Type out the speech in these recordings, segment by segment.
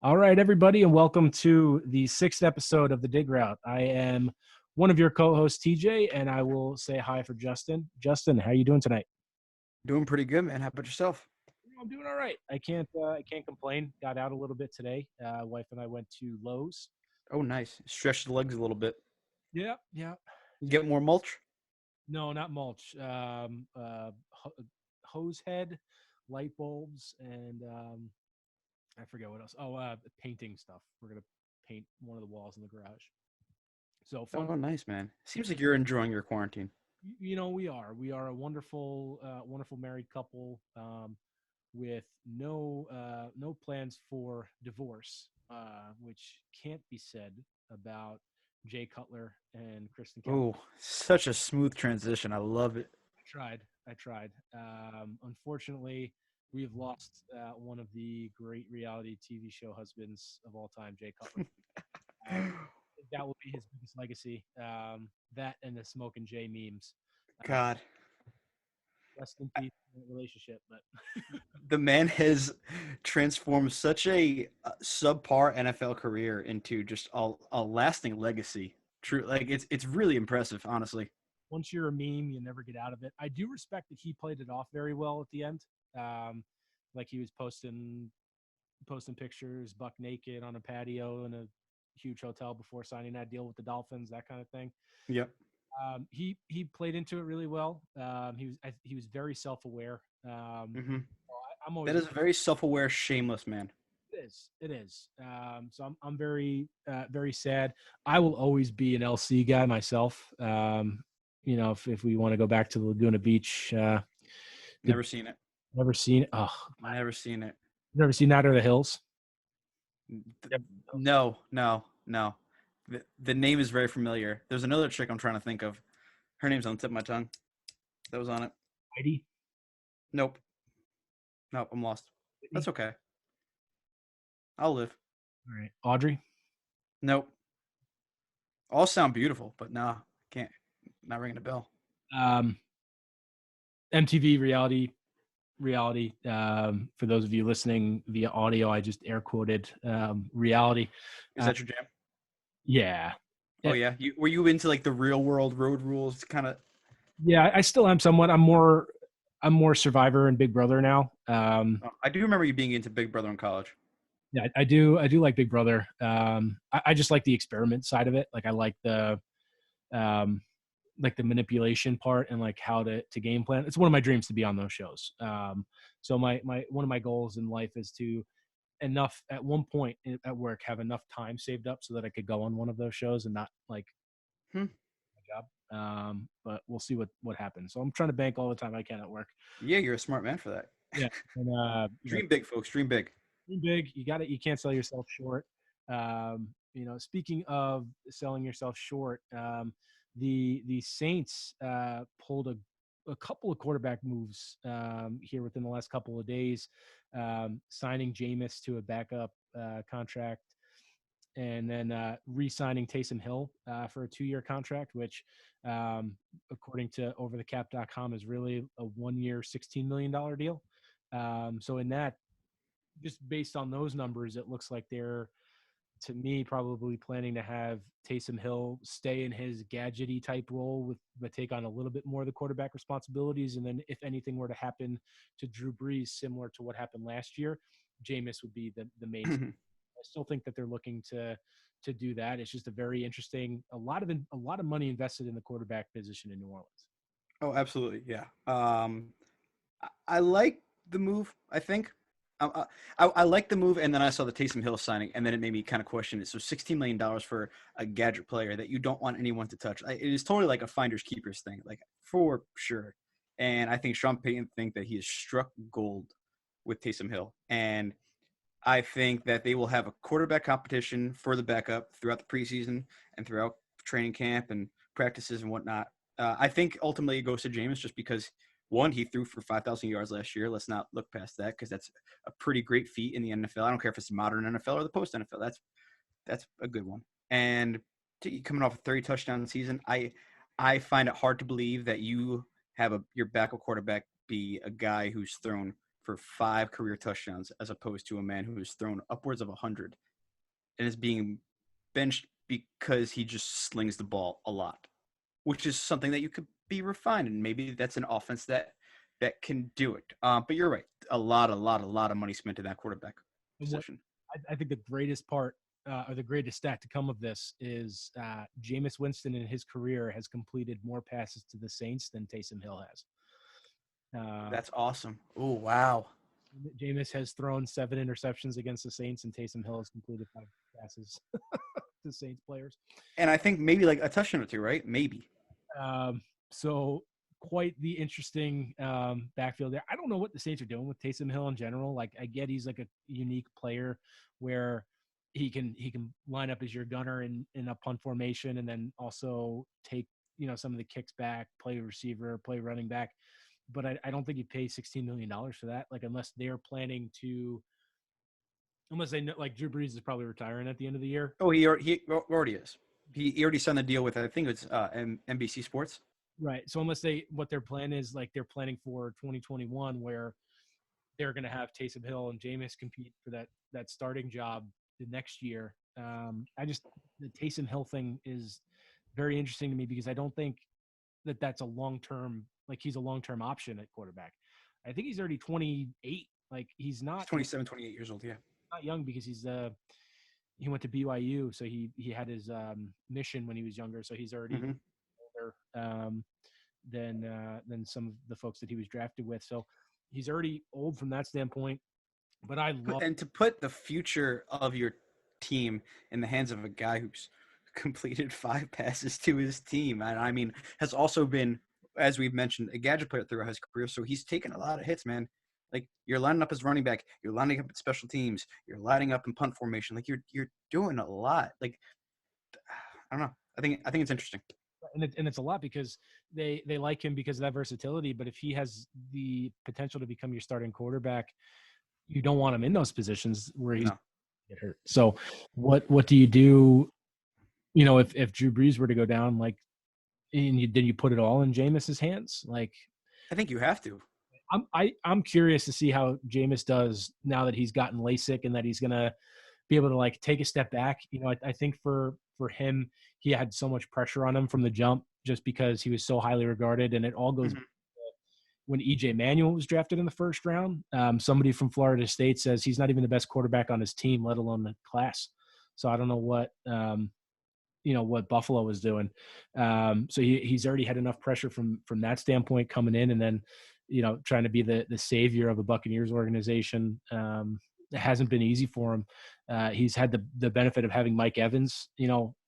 All right, everybody, and welcome to the sixth episode of the Dig Route. I am one of your co-hosts, TJ, and I will say hi for Justin. Justin, how are you doing tonight? Doing pretty good, man. How about yourself? I'm doing all right. I can't complain. Got out a little bit today. Wife and I went to Lowe's. Oh, nice. Stretch the legs a little bit. Yeah, yeah. Get more mulch. No, not mulch. Hose head, light bulbs, and I forget what else. Oh, painting stuff. We're gonna paint one of the walls in the garage. So fun. Oh, nice, man. Seems like you're enjoying your quarantine. We are a wonderful married couple, with no plans for divorce, which can't be said about Jay Cutler and Kristen Cowell. Oh, such a smooth transition. I love it. I tried. Unfortunately, we've lost one of the great reality TV show husbands of all time, Jay Cutler. That will be his biggest legacy. That and the Smoke and Jay memes. Uh, God, Rest in peace relationship, but the man has transformed such a subpar NFL career into just a lasting legacy. True, like it's really impressive, honestly. once you're a meme, you never get out of it. I do respect that he played it off very well at the end. Um, like he was posting pictures, buck naked on a patio in a huge hotel before signing that deal with the Dolphins, that kind of thing. Yep. He played into it really well. He was very self aware. hmm I'm always That is a very self-aware, shameless man. it is. So I'm very sad. I will always be an LC guy myself. If we want to go back to the Laguna Beach, did Never seen it. never seen it. Oh, Never seen it. never seen Night of the Hills. Th- No, no, no. The name is very familiar. There's another chick I'm trying to think of. Her name's on the tip of my tongue. That was on it. Heidi. Nope. Nope, I'm lost. That's okay. I'll live. All right, Audrey. Nope. All sound beautiful, but nah, can't. Not ringing a bell. Um, MTV reality. For those of you listening via audio, I just air quoted reality. Is that your jam? Yeah. Oh Yeah, yeah. Were you into like the real world road rules kind of? yeah, I still am somewhat. I'm more Survivor and Big Brother now. I do remember you being into Big Brother in college. Yeah, I do like Big Brother. I just like the experiment side of it. Like I um, like the manipulation part and like how to game plan. It's one of my dreams to be on those shows. So my one of my goals in life is to enough at one point at work have enough time saved up so that I could go on one of those shows and not like Hmm. my job. But we'll see what happens. So I'm trying to bank all the time I can at work. Yeah, you're a smart man for that. Yeah, and Dream big, folks. Dream big. dream big. You can't sell yourself short. Speaking of selling yourself short, the Saints pulled a couple of quarterback moves here within the last couple of days, signing Jameis to a backup contract, and then re-signing Taysom Hill for a 2-year contract, which, according to OverTheCap.com, is really a 1-year, $16 million deal. So in that, just based on those numbers, it looks like they're, to me, probably planning to have Taysom Hill stay in his gadgety type role but take on a little bit more of the quarterback responsibilities. And then if anything were to happen to Drew Brees, similar to what happened last year, Jameis would be the main. I still think that they're looking to do that. It's just a very interesting, a lot of money invested in the quarterback position in New Orleans. Oh, absolutely. Yeah. I like the move. I think I like the move, and then I saw the Taysom Hill signing, and then it made me kind of question it. So $16 million for a gadget player that you don't want anyone to touch. It is totally like a finders keepers thing, like for sure. And I think Sean Payton think that he has struck gold with Taysom Hill, and I think that they will have a quarterback competition for the backup throughout the preseason and throughout training camp and practices and whatnot. I think ultimately it goes to Jameis just because one, he threw for 5,000 yards last year. Let's not look past that because that's a pretty great feat in the NFL. I don't care if it's the modern NFL or the post NFL. That's a good one. And coming off a 30 touchdown season, I find it hard to believe that you have your backup quarterback be a guy who's thrown for 5 career touchdowns as opposed to a man who has thrown upwards of 100 and is being benched because he just slings the ball a lot, which is something that you could be refined, and maybe that's an offense that can do it. But you're right, a lot of money spent in that quarterback And what position. I think the greatest part or the greatest stat to come of this is Jameis Winston in his career has completed more passes to the Saints than Taysom Hill has. That's awesome. Oh wow. Jameis has thrown 7 interceptions against the Saints, and Taysom Hill has completed 5 passes to Saints players. And I think maybe like a touchdown or two, right? Maybe. So quite the interesting backfield there. I don't know what the Saints are doing with Taysom Hill in general. Like, I get he's like a unique player where he can line up as your gunner in a punt formation, and then also take some of the kicks back, play receiver, play running back. But I don't think you pay $16 million for that. Like, unless they're planning to, unless they know, like Drew Brees is probably retiring at the end of the year. Oh, he already is. He already signed the deal with, I think it's NBC Sports. Right. So unless what their plan is, like they're planning for 2021, where they're going to have Taysom Hill and Jameis compete for that starting job the next year. The Taysom Hill thing is very interesting to me because I don't think that's a long-term, like he's a long-term option at quarterback. I think he's already 28. Like he's He's 27, 28 years old. Yeah. not young because he went to BYU. So he had his mission when he was younger. So he's already older than some of the folks that he was drafted with. So he's already old from that standpoint. But I love And to put the future of your team in the hands of a guy who's completed 5 passes to his team, and I mean has also been, as we've mentioned, a gadget player throughout his career. So he's taken a lot of hits, man. Like you're lining up as running back, you're lining up at special teams, you're lining up in punt formation. Like you're doing a lot. Like I don't know. I think it's interesting. and it's a lot because they like him because of that versatility. But if he has the potential to become your starting quarterback, you don't want him in those positions where he's get hurt. So what do you do? If Drew Brees were to go down, like, and then you put it all in Jameis's hands, like. I think you have to. I'm curious to see how Jameis does now that he's gotten LASIK and that he's gonna be able to like take a step back. I think for him, he had so much pressure on him from the jump just because he was so highly regarded, and it all goes when EJ Manuel was drafted in the first round. Somebody from Florida State says he's not even the best quarterback on his team, let alone the class. So I don't know what Buffalo was doing. So he's already had enough pressure from that standpoint coming in, and then trying to be the savior of a Buccaneers organization. It hasn't been easy for him. He's had the benefit of having Mike Evans,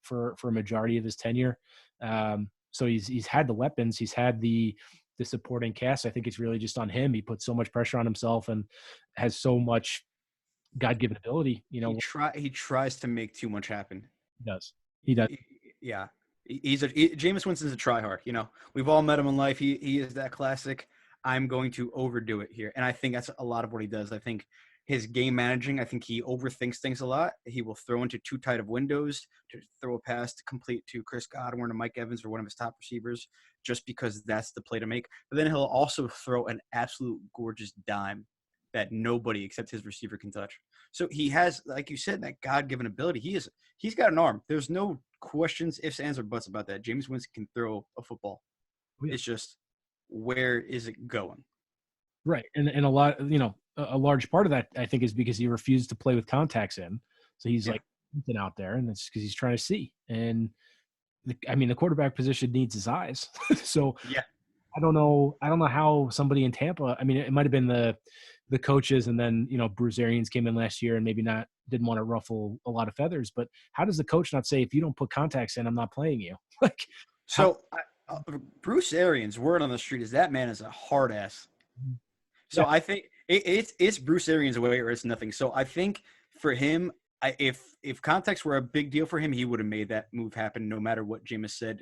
for a majority of his tenure. So he's had the weapons, he's had the supporting cast. I think it's really just on him. He puts so much pressure on himself and has so much God-given ability. He tries to make too much happen. He does. Yeah. Jameis Winston's a tryhard. We've all met him in life. He is that classic, I'm going to overdo it here. And I think that's a lot of what he does. I think his game managing, I think he overthinks things a lot. He will throw into too tight of windows to throw a pass to complete to Chris Godwin or Mike Evans or one of his top receivers just because that's the play to make. But then he'll also throw an absolute gorgeous dime that nobody except his receiver can touch. So he has, like you said, that God-given ability. He's got an arm. There's no questions, ifs, ands, or buts about that. Jameis Winston can throw a football. It's just, where is it going? Right. And a lot, a large part of that, I think, is because he refused to play with contacts in. So he's like out there, and it's because he's trying to see. And the quarterback position needs his eyes. So yeah, I don't know how somebody in Tampa, it might've been the coaches, and then, Bruce Arians came in last year and maybe didn't want to ruffle a lot of feathers, but how does the coach not say, if you don't put contacts in, I'm not playing you? Like, Bruce Arians, word on the street is that man is a hard ass. So yeah. I think it's Bruce Arians away or it's nothing. So I think for him, if contacts were a big deal for him, he would have made that move happen no matter what Jameis said.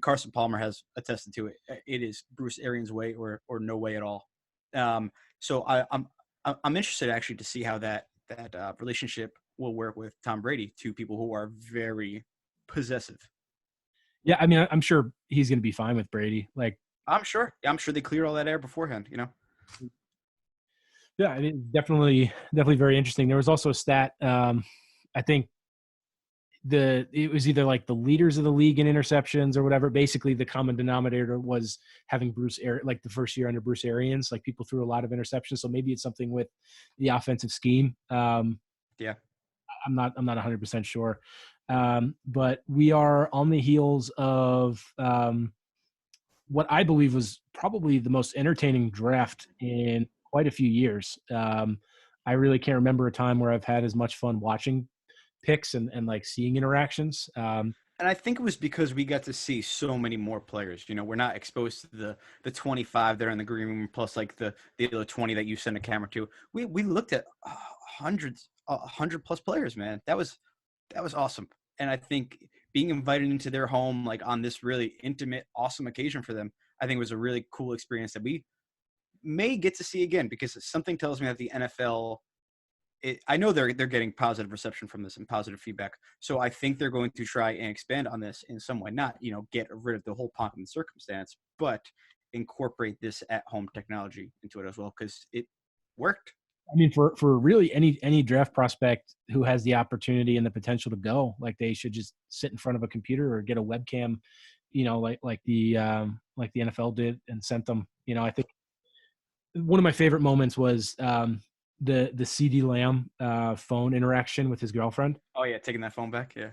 Carson Palmer has attested to it. It is Bruce Arians way or no way at all. So I'm interested actually to see how that relationship will work with Tom Brady, two people who are very possessive. Yeah, I'm sure he's going to be fine with Brady. Like, I'm sure they cleared all that air beforehand. Yeah, I mean, definitely very interesting. There was also a stat. I think it was either like the leaders of the league in interceptions or whatever. Basically, the common denominator was having like the first year under Bruce Arians. Like people threw a lot of interceptions, so maybe it's something with the offensive scheme. Yeah. I'm not 100% sure, but we are on the heels of what I believe was probably the most entertaining draft in quite a few years. I really can't remember a time where I've had as much fun watching picks and like seeing interactions. And I think it was because we got to see so many more players. You know, we're not exposed to the 25 there in the green room, plus like the other 20 that you send a camera to. We looked at hundreds, 100+ players, man. That was awesome. And I think being invited into their home, like on this really intimate, awesome occasion for them, I think was a really cool experience that we may get to see again, because something tells me that the NFL, I know they're getting positive reception from this and positive feedback. So I think they're going to try and expand on this in some way. Not, get rid of the whole pomp and circumstance, but incorporate this at-home technology into it as well, because it worked. I mean, for really any draft prospect who has the opportunity and the potential to go, like they should just sit in front of a computer or get a webcam, like the NFL did and sent them. I think one of my favorite moments was the CD Lamb phone interaction with his girlfriend. Oh yeah, taking that phone back. Yeah.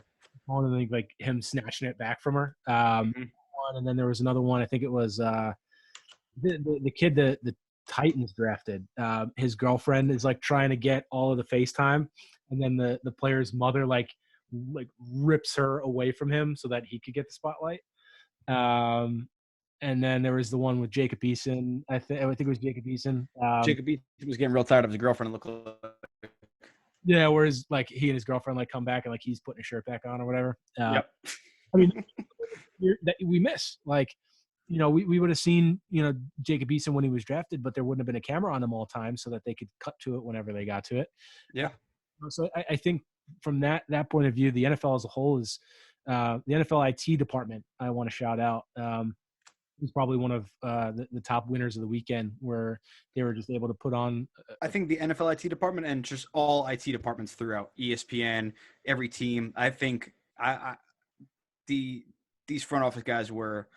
Phone and then, like him snatching it back from her. Hmm. And then there was another one. I think it was the kid the Titans drafted. His girlfriend is like trying to get all of the FaceTime, and then the player's mother like rips her away from him so that he could get the spotlight. Um, and then there was the one with Jacob Eason. I think it was Jacob Eason. Jacob was getting real tired of his girlfriend. Look. Yeah, whereas like he and his girlfriend like come back and like he's putting his shirt back on or whatever. Yep. I mean, that we miss. Like, we would have seen, Jacob Eason when he was drafted, but there wouldn't have been a camera on him all the time so that they could cut to it whenever they got to it. Yeah. So I think from that point of view, the NFL as a whole is the NFL IT department. I want to shout out. Was probably one of the top winners of the weekend, where they were just able to put on. I think the NFL IT department and just all IT departments throughout ESPN, every team. I think these front office guys were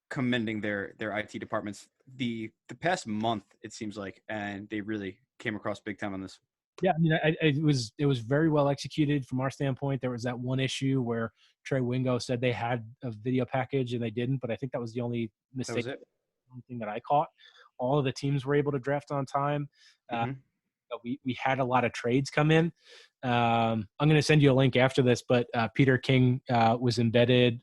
commending their IT departments the past month, it seems like, and they really came across big time on this. Yeah, I mean, it was very well executed from our standpoint. There was that one issue where Trey Wingo said they had a video package and they didn't, but I think that was the only mistake, thing that I caught. All of the teams were able to draft on time. Mm-hmm. We had a lot of trades come in. I'm going to send you a link after this, but Peter King was embedded,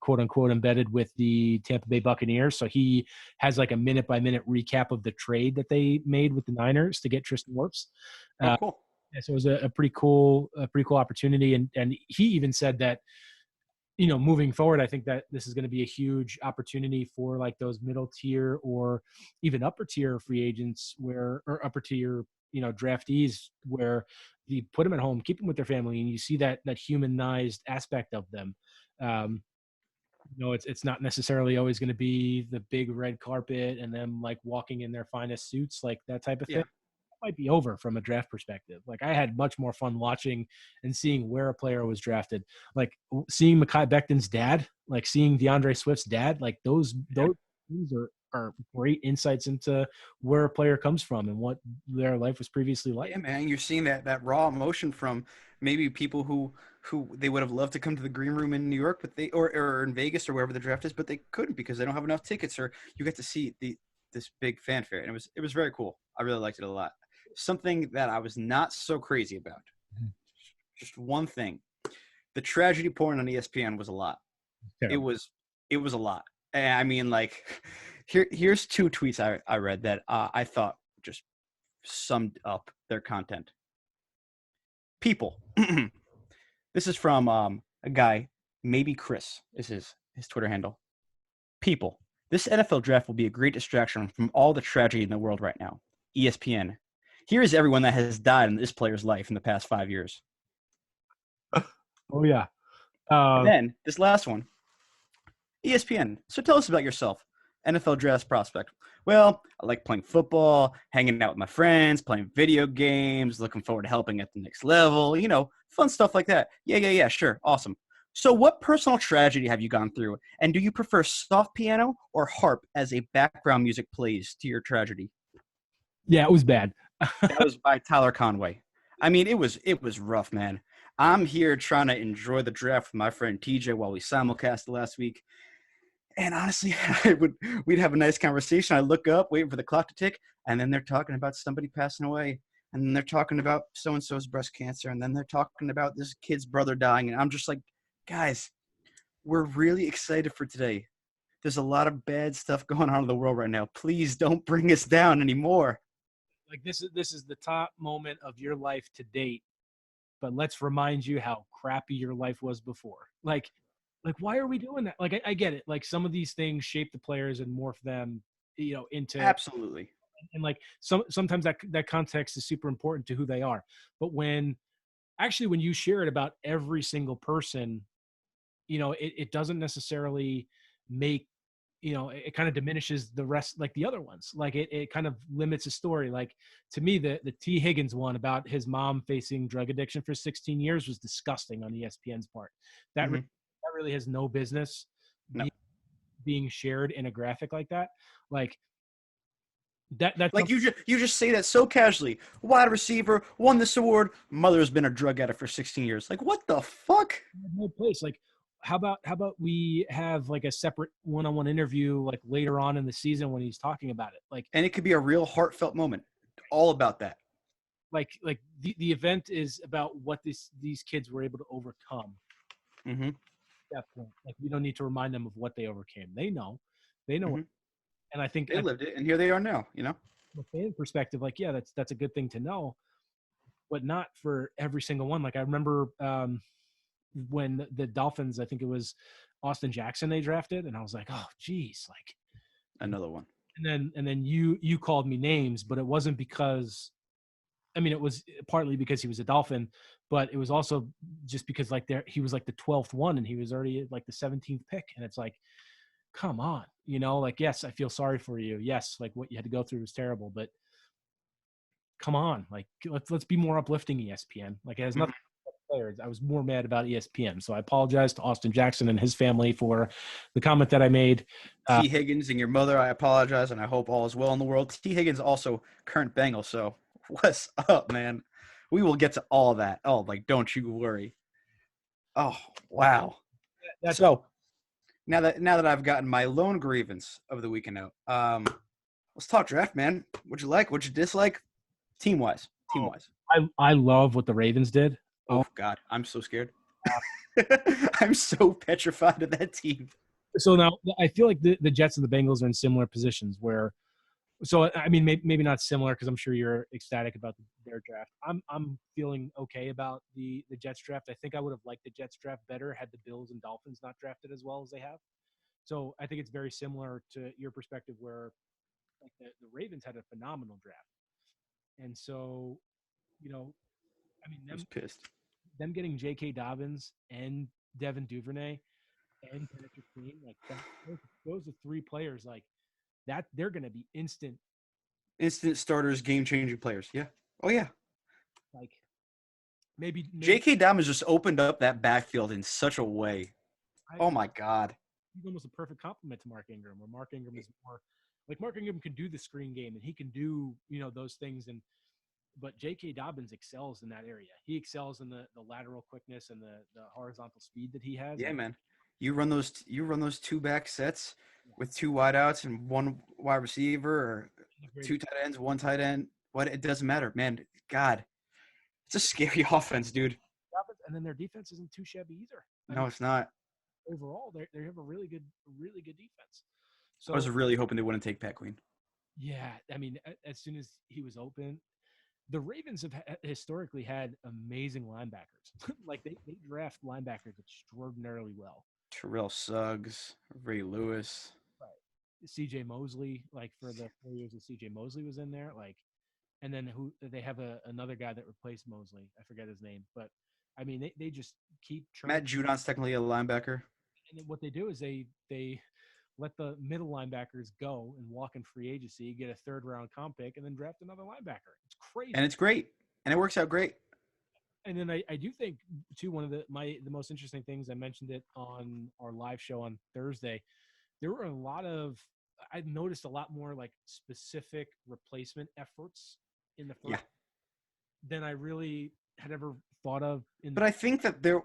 quote unquote, embedded with the Tampa Bay Buccaneers. So he has like a minute by minute recap of the trade that they made with the Niners to get Tristan Wirfs. Oh, cool. Yeah, so it was a pretty cool opportunity. And he even said that, moving forward, I think that this is going to be a huge opportunity for like those middle tier or even upper tier free agents or upper tier, draftees, where you put them at home, keep them with their family, and you see that humanized aspect of them. It's not necessarily always going to be the big red carpet and them like walking in their finest suits, like that type of thing. Yeah. That might be over from a draft perspective. Like I had much more fun watching and seeing where a player was drafted, like seeing Mekhi Becton's dad, like seeing DeAndre Swift's dad, like those things are great insights into where a player comes from and what their life was previously like. Yeah, man, you're seeing that raw emotion from maybe people who they would have loved to come to the green room in New York, but they or in Vegas or wherever the draft is, but they couldn't because they don't have enough tickets. Or you get to see this big fanfare, and it was very cool. I really liked it a lot. Something that I was not so crazy about. Just one thing: the tragedy porn on ESPN was a lot. Terrible. It was a lot. And I mean, like, here's two tweets I read that I thought just summed up their content. People. This is from a guy, maybe Chris is his Twitter handle. People. This NFL draft will be a great distraction from all the tragedy in the world right now. ESPN. Here is everyone that has died in this player's life in the past 5 years. Oh yeah. And then this last one. ESPN. So tell us about yourself, NFL draft prospect. Well, I like playing football, hanging out with my friends, playing video games, looking forward to helping at the next level, fun stuff like that. Yeah, yeah, yeah, sure. Awesome. So, what personal tragedy have you gone through? And do you prefer soft piano or harp as a background music plays to your tragedy? Yeah, it was bad. That was by Tyler Conway. I mean, it was rough, man. I'm here trying to enjoy the draft with my friend TJ while we simulcast last week. And honestly, we'd have a nice conversation. I look up, waiting for the clock to tick, and then they're talking about somebody passing away, and then they're talking about so and so's breast cancer, and then they're talking about this kid's brother dying, and I'm just like, guys, we're really excited for today. There's a lot of bad stuff going on in the world right now. Please don't bring us down anymore. Like this is the top moment of your life to date, but let's remind you how crappy your life was before. Like why are we doing that? Like I get it. Like some of these things shape the players and morph them, into, Absolutely. and like sometimes that context is super important to who they are. But when you share it about every single person, it doesn't necessarily make, it kind of diminishes the rest, like the other ones. Like it kind of limits the story. Like to me, the T Higgins one about his mom facing drug addiction for 16 years was disgusting on ESPN's part. That Hmm. that really has no business No. be, being shared in a graphic like that. Like that's Like you just say that so casually. Wide receiver won this award. Mother's been a drug addict for 16 years. Like what the fuck? no place. Like how about we have like a separate one-on-one interview like later on in the season when he's talking about it. Like And it could be a real heartfelt moment. All about that. the event is about what these kids were able to overcome Hmm. at that point. Like we don't need to remind them of what they overcame. They know what, Hmm. and I think They lived it, and here they are now. from a fan perspective, like yeah, that's a good thing to know, but not for every single one. Like I remember when the Dolphins, I think it was Austin Jackson they drafted, and I was like, oh geez, like, Another one. and then you called me names, but it wasn't because, I mean, it was partly because he was a Dolphin, but it was also just because like he was like the 12th one and he was already like the 17th pick. And it's like, come on, like, yes, I feel sorry for you. Yes. Like what you had to go through was terrible, but come on, like let's be more uplifting ESPN. Like it has nothing Mhm. to do with players. I was more mad about ESPN. So I apologize to Austin Jackson and his family for the comment that I made. Uh, T. Higgins and your mother, I apologize, and I hope all is well in the world. T. Higgins also current Bengal, so what's up, man? We will get to all that. Oh, like don't you worry. Oh, wow. that's So now that I've gotten my lone grievance of the weekend out, let's talk draft, man. What'd you like? What'd you dislike? Team wise. Team oh, wise. I love what the Ravens did. Oh Oh, God, I'm so scared. I'm so petrified of that team. so now I feel like the Jets and the Bengals are in similar positions where, so I mean, maybe not similar because I'm sure you're ecstatic about their draft. I'm feeling okay about the Jets draft. I think I would have liked the Jets draft better had the Bills and Dolphins not drafted as well as they have. So I think it's very similar to your perspective where like the Ravens had a phenomenal draft. And so, you know, I mean I was them pissed. them getting J.K. Dobbins and Devin Duvernay and Patrick Queen, like those are three players like that. They're going to be instant. Instant starters, game changing players. Yeah. Oh yeah. Like maybe J.K. Dobbins just opened up that backfield in such a way. I Oh agree. my God. He's almost a perfect complement to Mark Ingram, where Mark Ingram is more like Mark Ingram can do the screen game and he can do, those things. And but J.K. Dobbins excels in that area. He excels in the lateral quickness and the horizontal speed that he has. Yeah, And man. You run those two back sets yeah, with two wideouts and one wide receiver, or he's great. two tight ends, one tight end. What it doesn't matter, man. God, it's a scary offense, dude. And then their defense isn't too shabby either. I No, mean, it's not. overall, they have a really good defense. I was So really hoping they wouldn't take Pat Queen. yeah, I mean, as soon as he was open, the Ravens have historically had amazing linebackers. Like they draft linebackers extraordinarily well. Terrell Suggs, Ray Lewis. Right. CJ Mosley, like for the 4 years that CJ Mosley was in there, like, and then who they have another guy that replaced Mosley. I forget his name, but I mean they just keep churning. Matt Judon's technically a linebacker. And then what they do is they let the middle linebackers go and walk in free agency, get a third-round comp pick, and then draft another linebacker. It's And crazy. it's great. And it works out great. And then I do think too, one of the most interesting things, I mentioned it on our live show on Thursday. There were a lot of I noticed a lot more like specific replacement efforts in the Yeah. first than I really had ever thought of But I think that there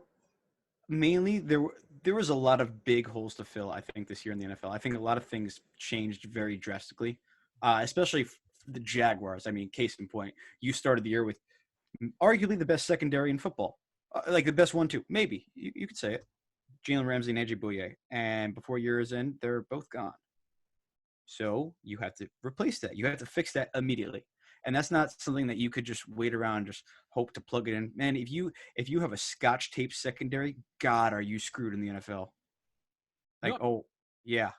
was a lot of big holes to fill, I think, this year in the NFL. I think a lot of things changed very drastically, especially the Jaguars. I mean, case in point, you started the year with arguably the best secondary in football, like the best one, too. Maybe. You could say it. Jalen Ramsey and AJ Bouye. And before year's end, they're both gone. So you have to replace that. You have to fix that immediately. And that's not something that you could just wait around and just hope to plug it in. Man, if you have a scotch tape secondary, God, are you screwed in the NFL? Like, no, oh yeah.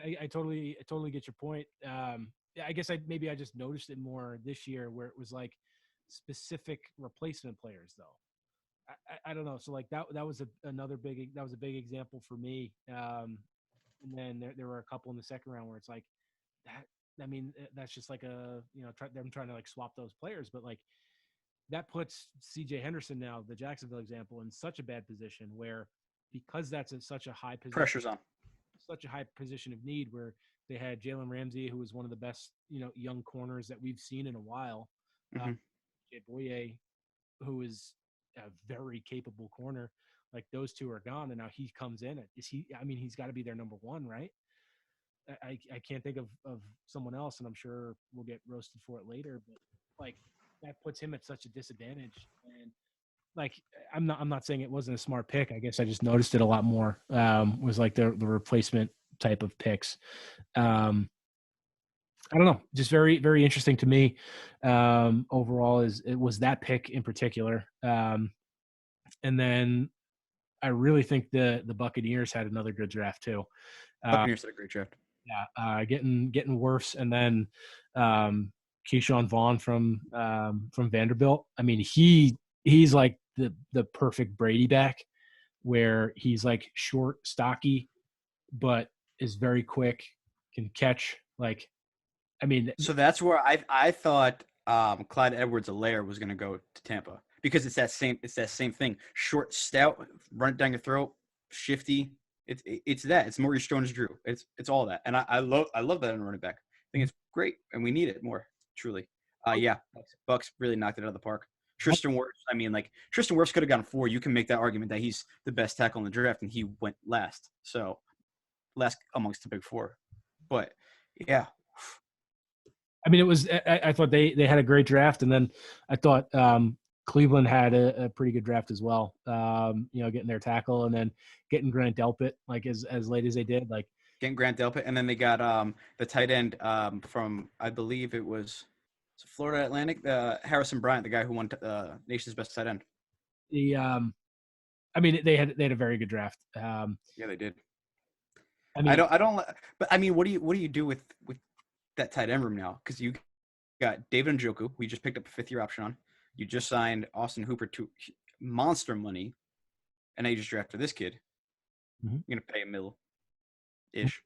I totally get your point. Yeah, I guess I just noticed it more this year where it was like specific replacement players though. I don't know. So like that was another big example for me. And then there were a couple in the second round where it's like that. I mean, that's just like them trying to like swap those players, but like that puts C.J. Henderson now, the Jacksonville example, in such a bad position where because that's such a high position, Pressure's on. such a high position of need where they had Jalen Ramsey, who was one of the best young corners that we've seen in a while. Uh, Mm-hmm. Jay Boye, who is a very capable corner. Like those two are gone, and now he comes in. Is he? I mean, he's got to be their number one, right? I can't think of someone else, and I'm sure we'll get roasted for it later. But like that puts him at such a disadvantage. And like I'm not saying it wasn't a smart pick. I guess I just noticed it a lot more. Was like the replacement type of picks. Um, I don't know, just very very interesting to me. Overall, it was that pick in particular. And then I really think the Buccaneers had another good draft too. Uh, Buccaneers did a great draft. yeah, getting worse, and then Keyshawn Vaughn from Vanderbilt. I mean, he's like the perfect Brady back, where he's like short, stocky, but is very quick, can catch. Like, I mean, So that's where I thought Clyde Edwards-Helaire was going to go to Tampa because it's that same thing. Short, stout, run it down your throat, shifty. It's that. It's Maurice Jones-Drew. It's all that. And I love that in running back. I think it's great, and we need it more. Truly. Yeah, Bucks really knocked it out of the park. Tristan Wirfs. I mean, like Tristan Wirfs could have gone 4. You can make that argument that he's the best tackle in the draft, and he went last. So last amongst the big 4. But yeah. I mean, it was. I thought they had a great draft, and then I thought Cleveland had a pretty good draft as well. Getting their tackle and then getting Grant Delpit like as late as they did. Like Getting Grant Delpit, and then they got the tight end from I believe it was Florida Atlantic, Harrison Bryant, the guy who won nation's best tight end. I mean, they had a very good draft. Yeah, they did. I mean, I don't, but I mean, what do you do with that tight end room now? Because you got David Njoku, who you just picked up a 5th-year option on. You just signed Austin Hooper to monster money, and now you just drafted this kid. Mm-hmm. You're gonna pay a mill-ish.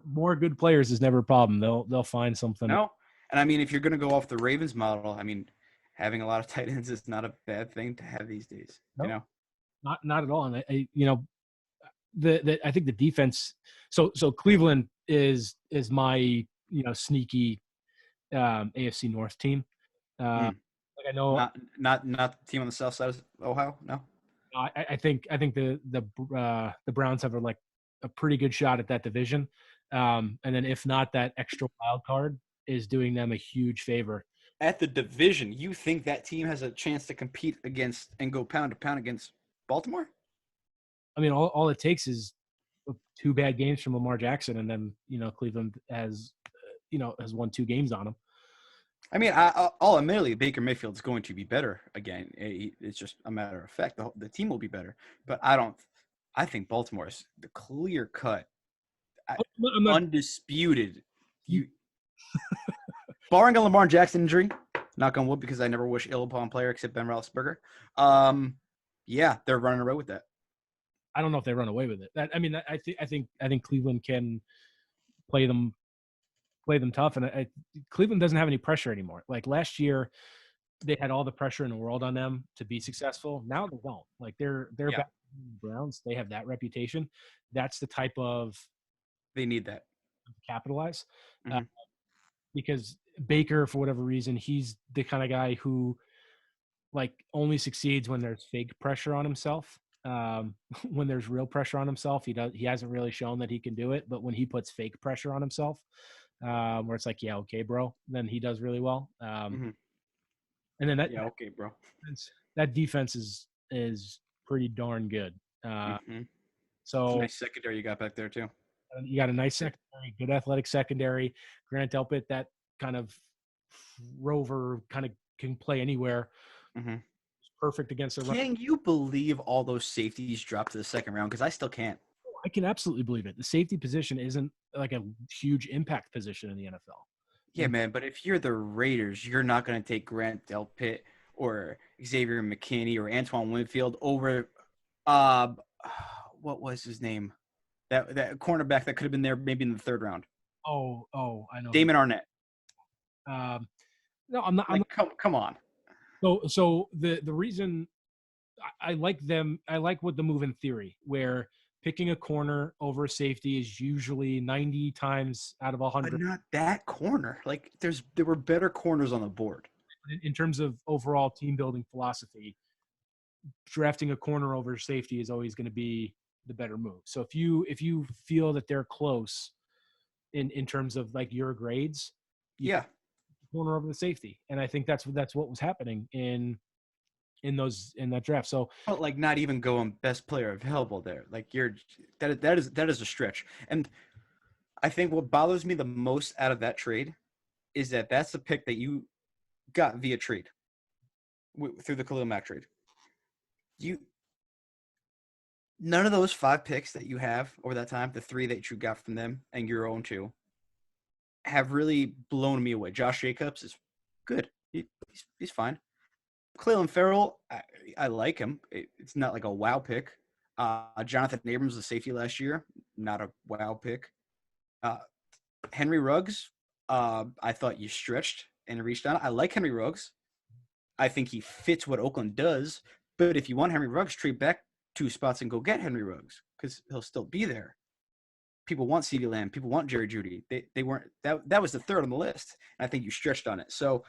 More good players is never a problem. They'll find something. No, and I mean, if you're gonna go off the Ravens model, I mean, having a lot of tight ends is not a bad thing to have these days. No, You know, not at all. And I think the defense. So Cleveland is my sneaky AFC North team. Like I know not the team on the south side of Ohio. No, I think the Browns have a pretty good shot at that division. And then if not, that extra wild card is doing them a huge favor. At the division, you think that team has a chance to compete against and go pound to pound against Baltimore? I mean, all it takes is 2 bad games from Lamar Jackson, and then Cleveland has won 2 games on him. I mean, I'll admittedly Baker Mayfield is going to be better again. It's just a matter of fact. The team will be better, but I think Baltimore is the clear cut, undisputed. Barring a Lamar Jackson injury, knock on wood, because I never wish ill upon a player except Ben Roethlisberger. Yeah, they're running away with that. I don't know if they run away with it. I think Cleveland can play them tough. And Cleveland doesn't have any pressure anymore. Like last year, they had all the pressure in the world on them to be successful. Now they don't. Like they're Yeah, back to the Browns. They have that reputation. That's the type of they need that. capitalize. Uh, Hmm. because Baker, for whatever reason, he's the kind of guy who like only succeeds when there's fake pressure on himself. When there's real pressure on himself, he hasn't really shown that he can do it. But when he puts fake pressure on himself, where it's like, yeah, okay, bro, then he does really well. Hmm. And then Yeah, okay, bro. that defense is pretty darn good. Hmm. It's a So nice secondary you got back there too. you got a nice secondary, good athletic secondary. Grant Delpit, that kind of rover, kind of can play anywhere. Hmm. Perfect against a run. Can you believe all those safeties dropped to the second round? Because I still can't. I can absolutely believe it. The safety position isn't like a huge impact position in the NFL. Yeah, man. But if you're the Raiders, you're not going to take Grant Delpit or Xavier McKinney or Antoine Winfield over uh what was his name? That cornerback that could have been there maybe in the third round. I know. Damon Arnett. Um, no, I'm not. I'm Like, not. come on. So the reason I like them, I like what the move in theory, where picking a corner over a safety is usually 90 times out of But 100 not that corner. Like, there were better corners on the board. in terms of overall team building philosophy. Drafting a corner over safety is always going to be the better move. So if you feel that they're close in terms of like your grades, you pick Yeah. the corner over the safety, and I think that's what was happening in that draft. So But like not even going best player available there. Like that is a stretch. And I think what bothers me the most out of that trade is that that's the pick that you got via trade through the Khalil Mack trade. You None of those 5 picks that you have over that time, the 3 that you got from them and your own 2, have really blown me away. Josh Jacobs is good. He's fine. Clelin Ferrell, I like him. It's not like a wow pick. Jonathan Abrams, the safety last year, not a wow pick. Uh, Henry Ruggs, I thought you stretched and reached out. I like Henry Ruggs. I think he fits what Oakland does. But if you want Henry Ruggs, trade back 2 spots and go get Henry Ruggs because he'll still be there. People want CeeDee Lamb. People want Jerry Jeudy. They weren't that was the third on the list. And I think you stretched on it. So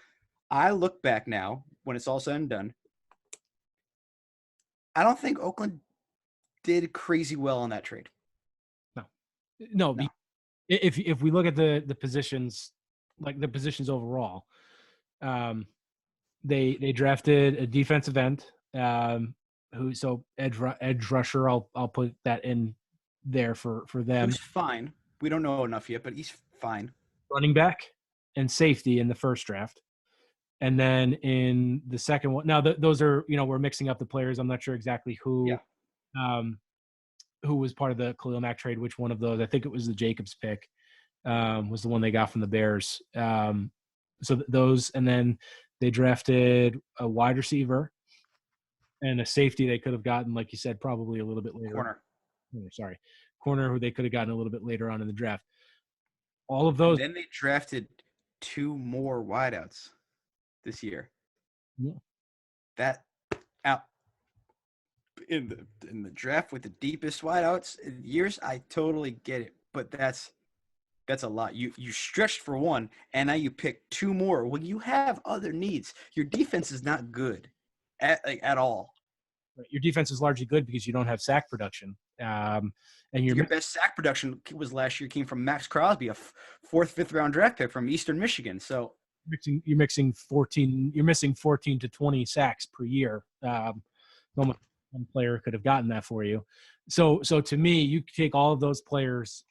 I look back now when it's all said and done. I don't think Oakland did crazy well on that trade. no, no. No. If we look at the positions, like the positions overall, um, they drafted a defensive end, who so edge rusher. I'll put that in there for them. Who's fine. We don't know enough yet, but he's fine. Running back and safety in the first draft. And then in the second one, now those are, we're mixing up the players. I'm not sure exactly Yeah. um, who was part of the Khalil Mack trade, which one of those. I think it was the Jacobs pick, was the one they got from the Bears. So those, and then they drafted a wide receiver and a safety they could have gotten, like you said, probably a little bit later. Corner who they could have gotten a little bit later on in the draft. All of those. And then they drafted 2 more wideouts this year. Yeah. That out in the draft with the deepest wideouts in years, I totally get it. But that's a lot. You stretched for 1, and now you pick 2 more. Well, you have other needs. Your defense is not good at all. Your defense is largely good because you don't have sack production. And your best sack production was last year came from Max Crosby, a 4th, 5th round draft pick from Eastern Michigan. So you're missing 14 to 20 sacks per year. One player could have gotten that for you. So to me, you take all of those players.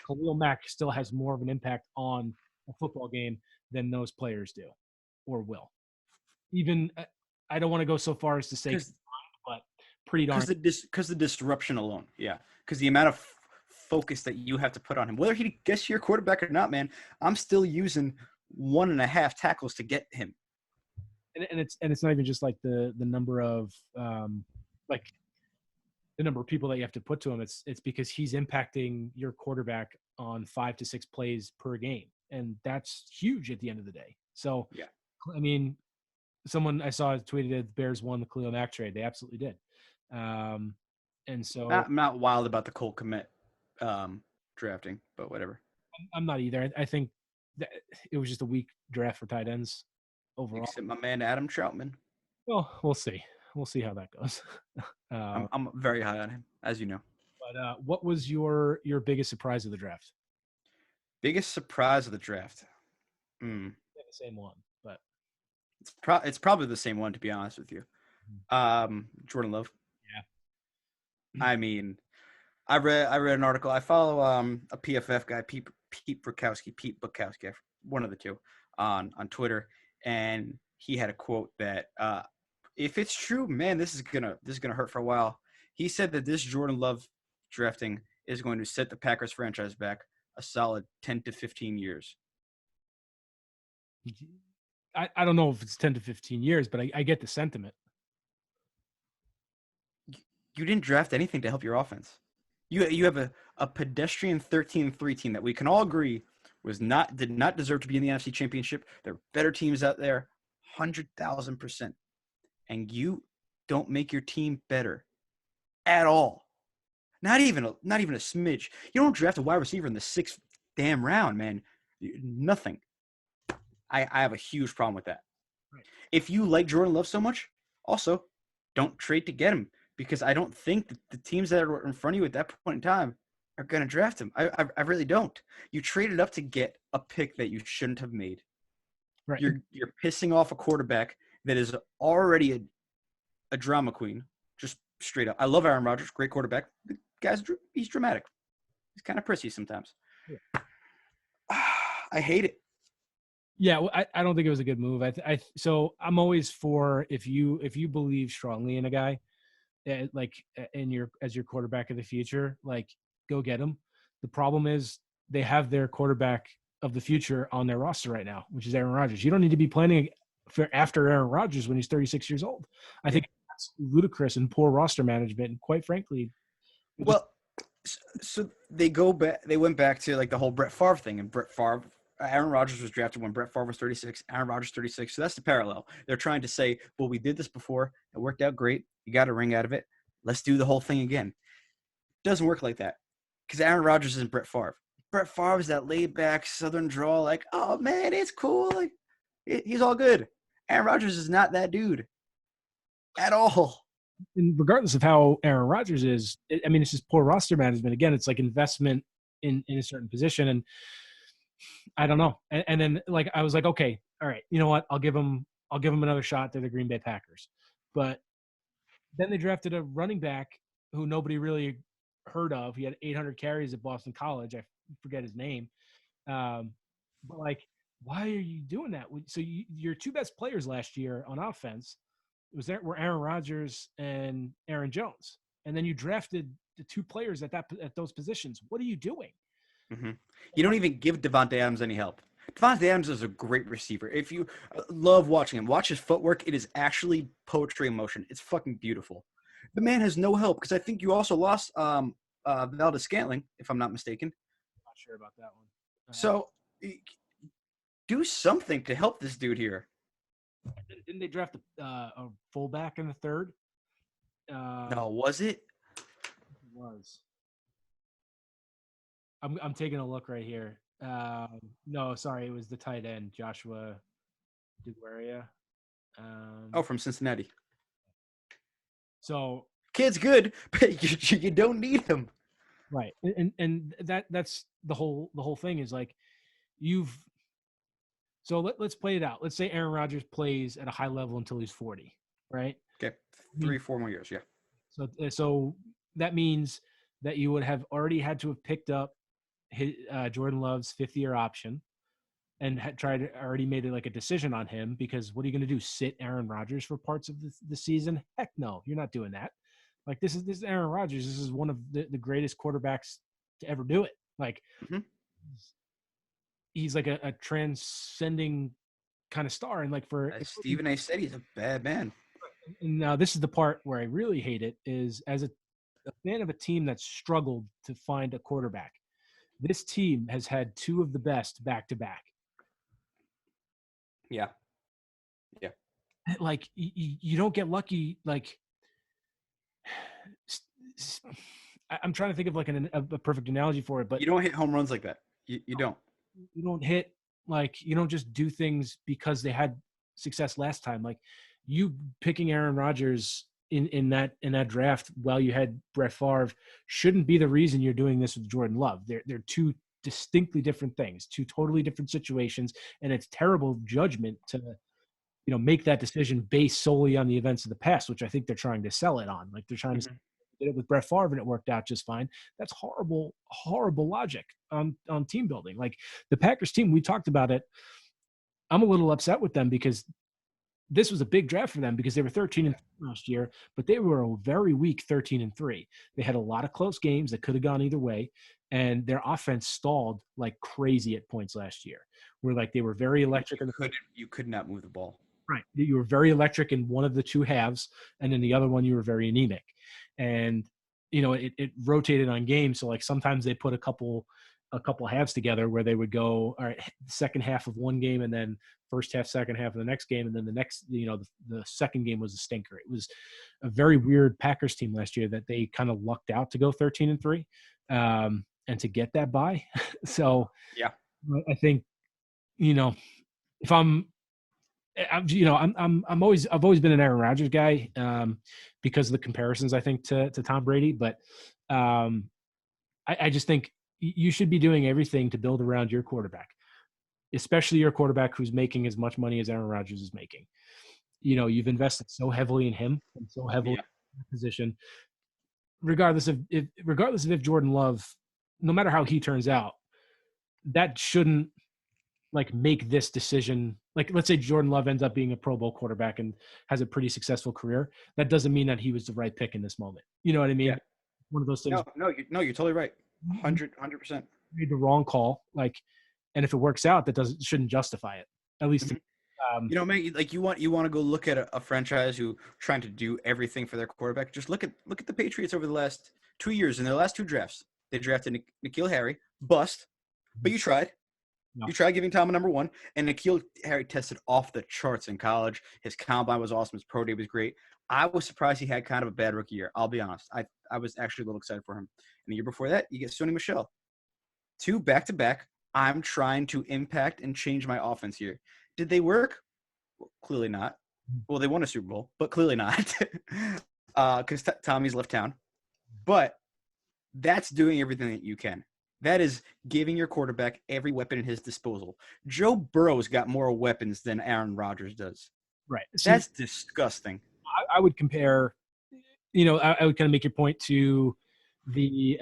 Khalil Mack still has more of an impact on a football game than those players do or will. Even I don't want to go so far as to say, but pretty darn. Because the disruption alone, yeah. Because the amount of focus that you have to put on him, whether he gets your quarterback or not, man, I'm still using 1.5 tackles to get him. And it's not even just like the number of like the number of people that you have to put to him. It's because he's impacting your quarterback on 5 to 6 plays per game, and that's huge at the end of the day. So, Yeah. I mean, someone I saw tweeted that the Bears won the Khalil Mack trade. They absolutely did. Um, and so I'm not wild about the Cole Kmet drafting, but whatever. I'm not either. I think that it was just a weak draft for tight ends overall. Except my man Adam Troutman. Well, we'll see. We'll see how that goes. I'm very high on him, as you know. But what was your biggest surprise of the draft? Biggest surprise of the draft. The same one, but It's probably the same one, to be honest with you. Jordan Love. Yeah. I mean, I read an article. I follow a PFF guy, Pete Bukowski, one of the two, on Twitter, and he had a quote that if it's true, man, this is gonna hurt for a while. He said that this Jordan Love drafting is going to set the Packers franchise back a solid 10 to 15 years. I don't know if it's 10 to 15 years, but I get the sentiment. You didn't draft anything to help your offense. You have a pedestrian 13-3 team that we can all agree did not deserve to be in the NFC Championship. There are better teams out there, 100,000%. And you don't make your team better at all. Not even a smidge. You don't draft a wide receiver in the 6th damn round, man. Nothing. I have a huge problem with that. Right. If you like Jordan Love so much, also don't trade to get him, because I don't think that the teams that are in front of you at that point in time are going to draft him. I really don't. You traded up to get a pick that you shouldn't have made. Right. You're pissing off a quarterback that is already a drama queen, just straight up. I love Aaron Rodgers, great quarterback. The guy's he's dramatic. He's kind of prissy sometimes. Yeah. I hate it. Yeah, well, I don't think it was a good move. So I'm always for if you believe strongly in a guy, like as your quarterback of the future, like go get him. The problem is they have their quarterback of the future on their roster right now, which is Aaron Rodgers. You don't need to be planning for after Aaron Rodgers when he's 36 years old. I think that's ludicrous and poor roster management. And quite frankly, so they went back to like the whole Brett Favre thing, and Aaron Rodgers was drafted when Brett Favre was 36, Aaron Rodgers 36. So that's the parallel. They're trying to say, well, we did this before. It worked out great. You got a ring out of it. Let's do the whole thing again. It doesn't work like that, because Aaron Rodgers isn't Brett Favre. Brett Favre is that laid-back Southern drawl, like, oh, man, it's cool. Like, he's all good. Aaron Rodgers is not that dude at all. And regardless of how Aaron Rodgers is, it's just poor roster management. Again, it's like investment in a certain position. And I don't know. And then like, I was like, okay, all right, you know what? I'll give him another shot. They're the Green Bay Packers. But then they drafted a running back who nobody really heard of. He had 800 carries at Boston College. I forget his name. But like, why are you doing that? So your two best players last year on offense were Aaron Rodgers and Aaron Jones. And then you drafted the two players at those positions. What are you doing? Mm-hmm. You don't even give Devontae Adams any help. Devontae Adams is a great receiver. If you love watching him, watch his footwork. It is actually poetry in motion. It's fucking beautiful. The man has no help, because I think you also lost Valdez-Scantling, if I'm not mistaken. Not sure about that one. So do something to help this dude here. Didn't they draft a fullback in the third? No, was it? It was. I'm taking a look right here. No, sorry, it was the tight end, Joshua DeGuaria. From Cincinnati. So kid's good, but you don't need him. Right. And that's the whole thing is like let's play it out. Let's say Aaron Rodgers plays at a high level until he's 40, right? Okay. 3-4 more years, yeah. So that means that you would have already had to have picked up Jordan Love's 5th-year option and had already made it like a decision on him, because what are you going to do? Sit Aaron Rodgers for parts of the season? Heck no, you're not doing that. Like this is Aaron Rodgers. This is one of the greatest quarterbacks to ever do it. Like he's like a transcending kind of star. And like as Stephen A. said, he's a bad man. And now this is the part where I really hate it, is as a fan of a team that struggled to find a quarterback. This team has had two of the best back to back. Yeah. Yeah. Like you don't get lucky. Like I'm trying to think of like a perfect analogy for it, but You don't hit home runs like that. You don't. you don't hit like you don't just do things because they had success last time. Like you picking Aaron Rodgers in that draft while you had Brett Favre shouldn't be the reason you're doing this with Jordan Love. They're two distinctly different things, two totally different situations, and it's terrible judgment to make that decision based solely on the events of the past, which I think they're trying to sell it on. Like they're trying to Mhm. did it with Brett Favre and it worked out just fine. That's horrible, horrible logic on team building. Like the Packers team, we talked about it. I'm a little upset with them because this was a big draft for them because they were 13 and 3 last year, but they were a very weak 13 and 3. They had a lot of close games that could have gone either way, and their offense stalled like crazy at points last year. Where like they were very electric in the first. You could not move the ball. Right. You were very electric in one of the two halves, and then the other one you were very anemic. And it rotated on games. So like sometimes they put a couple halves together where they would go, all right, second half of one game and then first half, second half of the next game, and then the next, the second game was a stinker. It was a very weird Packers team last year that they kind of lucked out to go 13 and 3, and to get that bye. So Yeah. I think if I've always been an Aaron Rodgers guy, because of the comparisons I think to Tom Brady, but I just think you should be doing everything to build around your quarterback, especially your quarterback who's making as much money as Aaron Rodgers is making. You've invested so heavily in him and so heavily Yeah. in the position, regardless of if Jordan Love, no matter how he turns out, that shouldn't like make this decision. Like let's say Jordan Love ends up being a Pro Bowl quarterback and has a pretty successful career. That doesn't mean that he was the right pick in this moment. You know what I Yeah. mean? One of those things. No, you're totally right. You 100%. made the wrong call. Like, and if it works out, that shouldn't justify it. At least, Man, like you want to go look at a franchise who trying to do everything for their quarterback. Just look at the Patriots over the last 2 years in their last two drafts. They drafted N'Keal Harry, bust, but you tried. no. You tried giving Tom a number one, and N'Keal Harry tested off the charts in college. His combine was awesome. His pro day was great. I was surprised he had kind of a bad rookie year. I'll be honest. I was actually a little excited for him. And the year before that, you get Sony Michel. Two back-to-back. I'm trying to impact and change my offense here. Did they work? Well, clearly not. Well, they won a Super Bowl, but clearly not because Tommy's left town. But that's doing everything that you can. That is giving your quarterback every weapon at his disposal. Joe Burrow's got more weapons than Aaron Rodgers does. Right. See, That's disgusting. I would compare. I would kind of make your point to the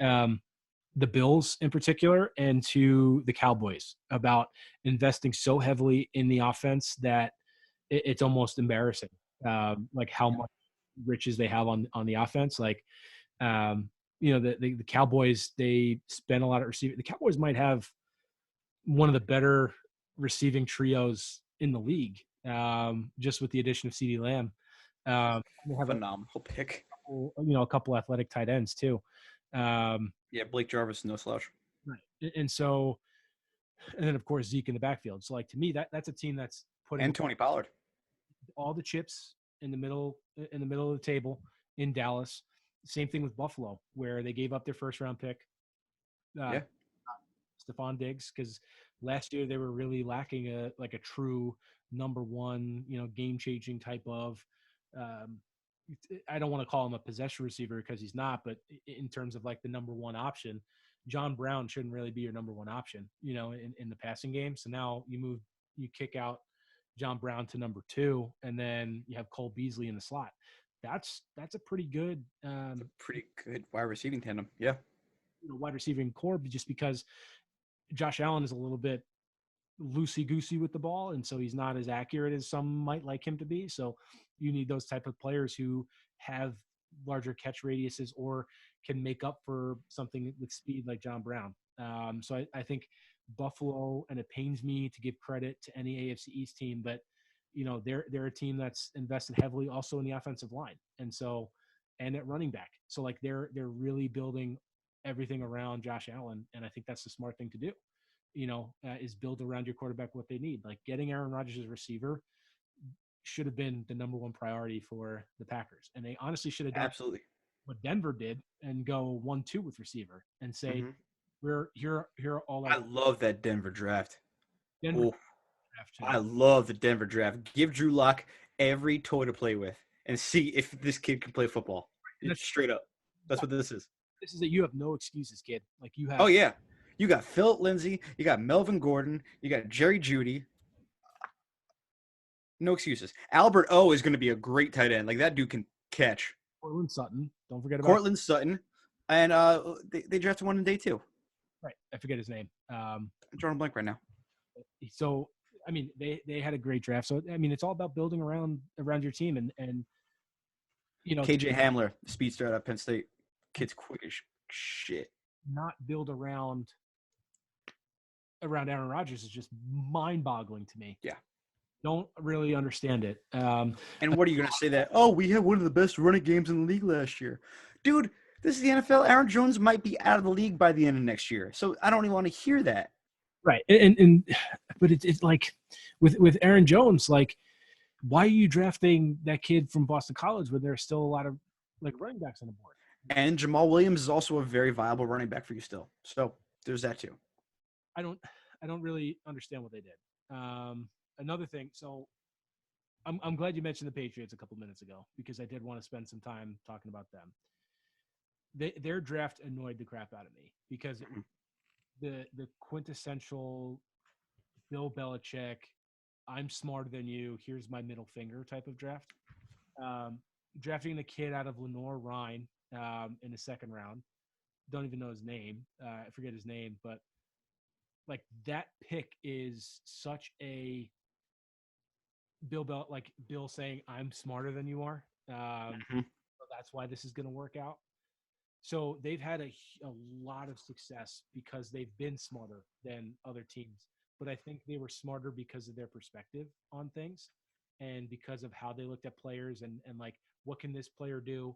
Bills in particular and to the Cowboys about investing so heavily in the offense that it's almost embarrassing. Like how much riches they have on the offense. Like, the Cowboys, they spend a lot of receiving. The Cowboys might have one of the better receiving trios in the league, just with the addition of CeeDee Lamb. They have Phenomenal pick. a couple athletic tight ends too. Yeah, Blake Jarvis, no slouch. Right. And then of course Zeke in the backfield. So like to me, that's a team that's putting And Tony Pollard. all the chips in the middle of the table in Dallas. Same thing with Buffalo, where they gave up their first round pick, Yeah. Stephon Diggs, because last year they were really lacking a true number one, game changing type of. Um, I don't want to call him a possession receiver because he's not, but in terms of like the number one option, John Brown shouldn't really be your number one option, in the passing game. So now you kick out John Brown to number two, and then you have Cole Beasley in the slot. That's a pretty good It's a pretty good wide receiving tandem. Yeah. wide receiving core, just because Josh Allen is a little bit loosey goosey with the ball, and so he's not as accurate as some might like him to be. So you need those type of players who have larger catch radiuses or can make up for something with speed like John Brown. So I think Buffalo, and it pains me to give credit to any AFC East team, but they're a team that's invested heavily also in the offensive line, and at running back. So like they're really building everything around Josh Allen, and I think that's the smart thing to do. Is build around your quarterback what they need. Like getting Aaron Rodgers as a receiver should have been the number one priority for the Packers, and they honestly should have done Absolutely. what Denver did and go 1-2 with receiver and say Hmm. we're here are all I our love that Denver draft. Denver Oh, draft too. I love the Denver draft. Give Drew Lock every toy to play with and see if this kid can play football. And It's straight up. That's what this is. this is that you have no excuses, kid. Like you Oh, have yeah. You got Philip Lindsay. You got Melvin Gordon. You got Jerry Jeudy. No excuses. Albert O is going to be a great tight end. Like, that dude can catch. Cortland Sutton. Don't forget about Cortland Sutton. And they drafted one in day 2. right. I forget his name. I'm drawing a blank right now. So I mean, they had a great draft. So I mean, it's all about building around your team and KJ Hamler, speedster out of Penn State. Kid's quick as shit. not build around Aaron Rodgers is just mind-boggling to me. Yeah. Don't really understand it. And what are you going to say that, oh, we had one of the best running games in the league last year? Dude, this is the NFL. Aaron Jones might be out of the league by the end of next year. So I don't even want to hear that. Right. But it's like with Aaron Jones, like, why are you drafting that kid from Boston College when there's still a lot of like running backs on the board? And Jamal Williams is also a very viable running back for you still. So there's that too. I don't really understand what they did. Another thing, so I'm glad you mentioned the Patriots a couple minutes ago because I did want to spend some time talking about them. Their draft annoyed the crap out of me because it was the quintessential Bill Belichick, I'm smarter than you, here's my middle finger type of draft. Drafting the kid out of Lenore Ryan in the second round. Don't even know his name. I forget his name, but like that pick is such a Bill saying I'm smarter than you are. So that's why this is going to work out. So they've had a lot of success because they've been smarter than other teams. But I think they were smarter because of their perspective on things and because of how they looked at players and like, what can this player do?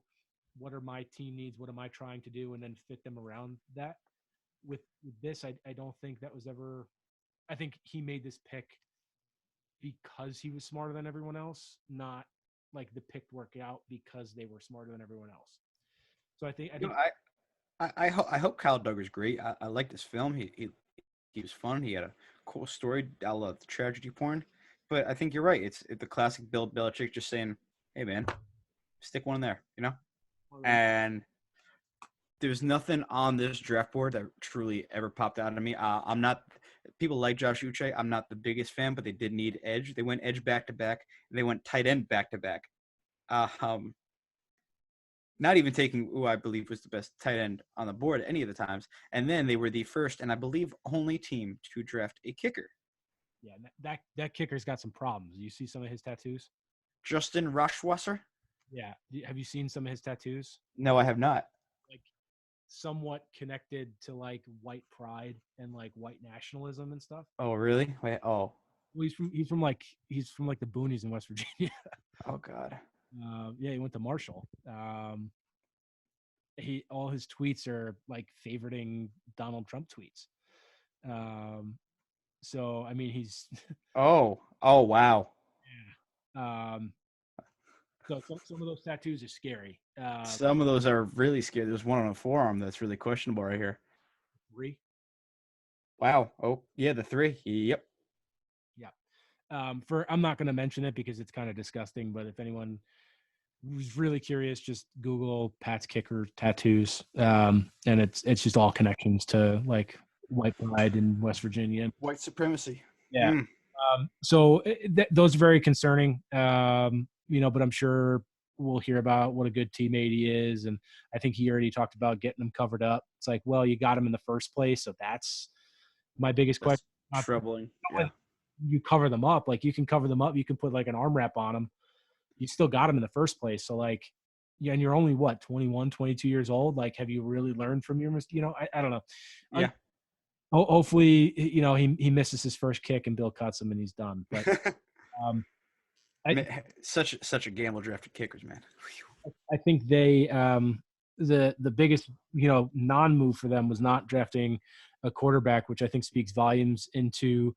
What are my team needs? What am I trying to do? And then fit them around that. With this, I don't think that was ever – I think he made this pick because he was smarter than everyone else, not like the pick worked out because they were smarter than everyone else. So I think I hope Kyle Duggar's great. I like this film. He was fun. He had a cool story. I love the tragedy porn. But I think you're right. It's the classic Bill Belichick just saying, hey, man, stick one in there, you know? And there's nothing on this draft board that truly ever popped out at me. I'm not – people like Josh Uche. I'm not the biggest fan, but they did need edge. They went edge back-to-back, and they went tight end back-to-back. Not even taking who I believe was the best tight end on the board any of the times. And then they were the first and I believe only team to draft a kicker. Yeah, that kicker's got some problems. You see some of his tattoos? Justin Rochwasser? Yeah. Have you seen some of his tattoos? No, I have not. Like somewhat connected to like white pride and like white nationalism and stuff. Oh, really? Wait, oh. Well, he's from like the boonies in West Virginia. Oh God. Yeah, he went to Marshall. All his tweets are like favoriting Donald Trump tweets. So I mean, he's. Oh wow. Yeah. So some of those tattoos are scary. Some of those are really scary. There's one on a forearm that's really questionable right here. 3. Wow. Oh yeah, the 3. Yep. Yeah. I'm not going to mention it because it's kind of disgusting. But if anyone was really curious, just Google Pat's kicker tattoos, and it's just all connections to like white pride in West Virginia, White supremacy. Yeah. So those are very concerning. But I'm sure we'll hear about what a good teammate he is, and I think he already talked about getting him covered up. It's like, well, you got him in the first place, so that's my biggest question. Troubling. Yeah. You cover them up, like you can cover them up. You can put like an arm wrap on them. You still got them in the first place. So like, yeah, and you're only 21, 22 years old. Like, have you really learned from your mistake? I don't know. Yeah. Hopefully, he misses his first kick and Bill cuts him and he's done. But such a gamble drafted kickers, man. I think they the biggest non move for them was not drafting a quarterback, which I think speaks volumes into.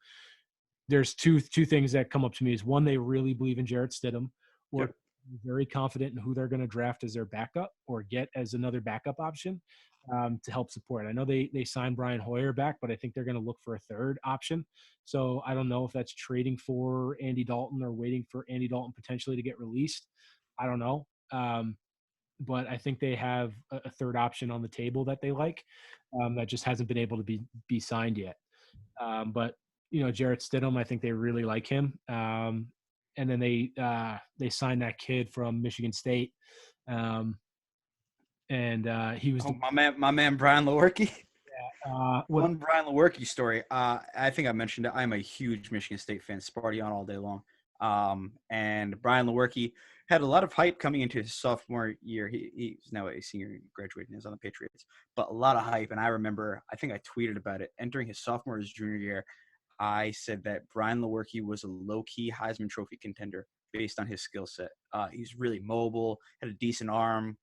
There's two things that come up to me is one, they really believe in Jarrett Stidham, or Yep. very confident in who they're going to draft as their backup or get as another backup option to help support. I know they signed Brian Hoyer back, but I think they're going to look for a third option. So I don't know if that's trading for Andy Dalton or waiting for Andy Dalton potentially to get released. I don't know. But I think they have a third option on the table that they like that just hasn't been able to be signed yet. But Jarrett Stidham, I think they really like him. And then they signed that kid from Michigan State, and he was Oh, the my man, Brian Lewerke. what. Fun Brian Lewerke story. I think I mentioned it. I'm a huge Michigan State fan. Sparty on all day long. And Brian Lewerke had a lot of hype coming into his sophomore year. He's now a senior, graduating, is on the Patriots, but a lot of hype. And I remember, I think I tweeted about it. Entering his sophomore, his junior year, I said that Brian Lewerke was a low-key Heisman Trophy contender based on his skill set. He's really mobile, had a decent arm.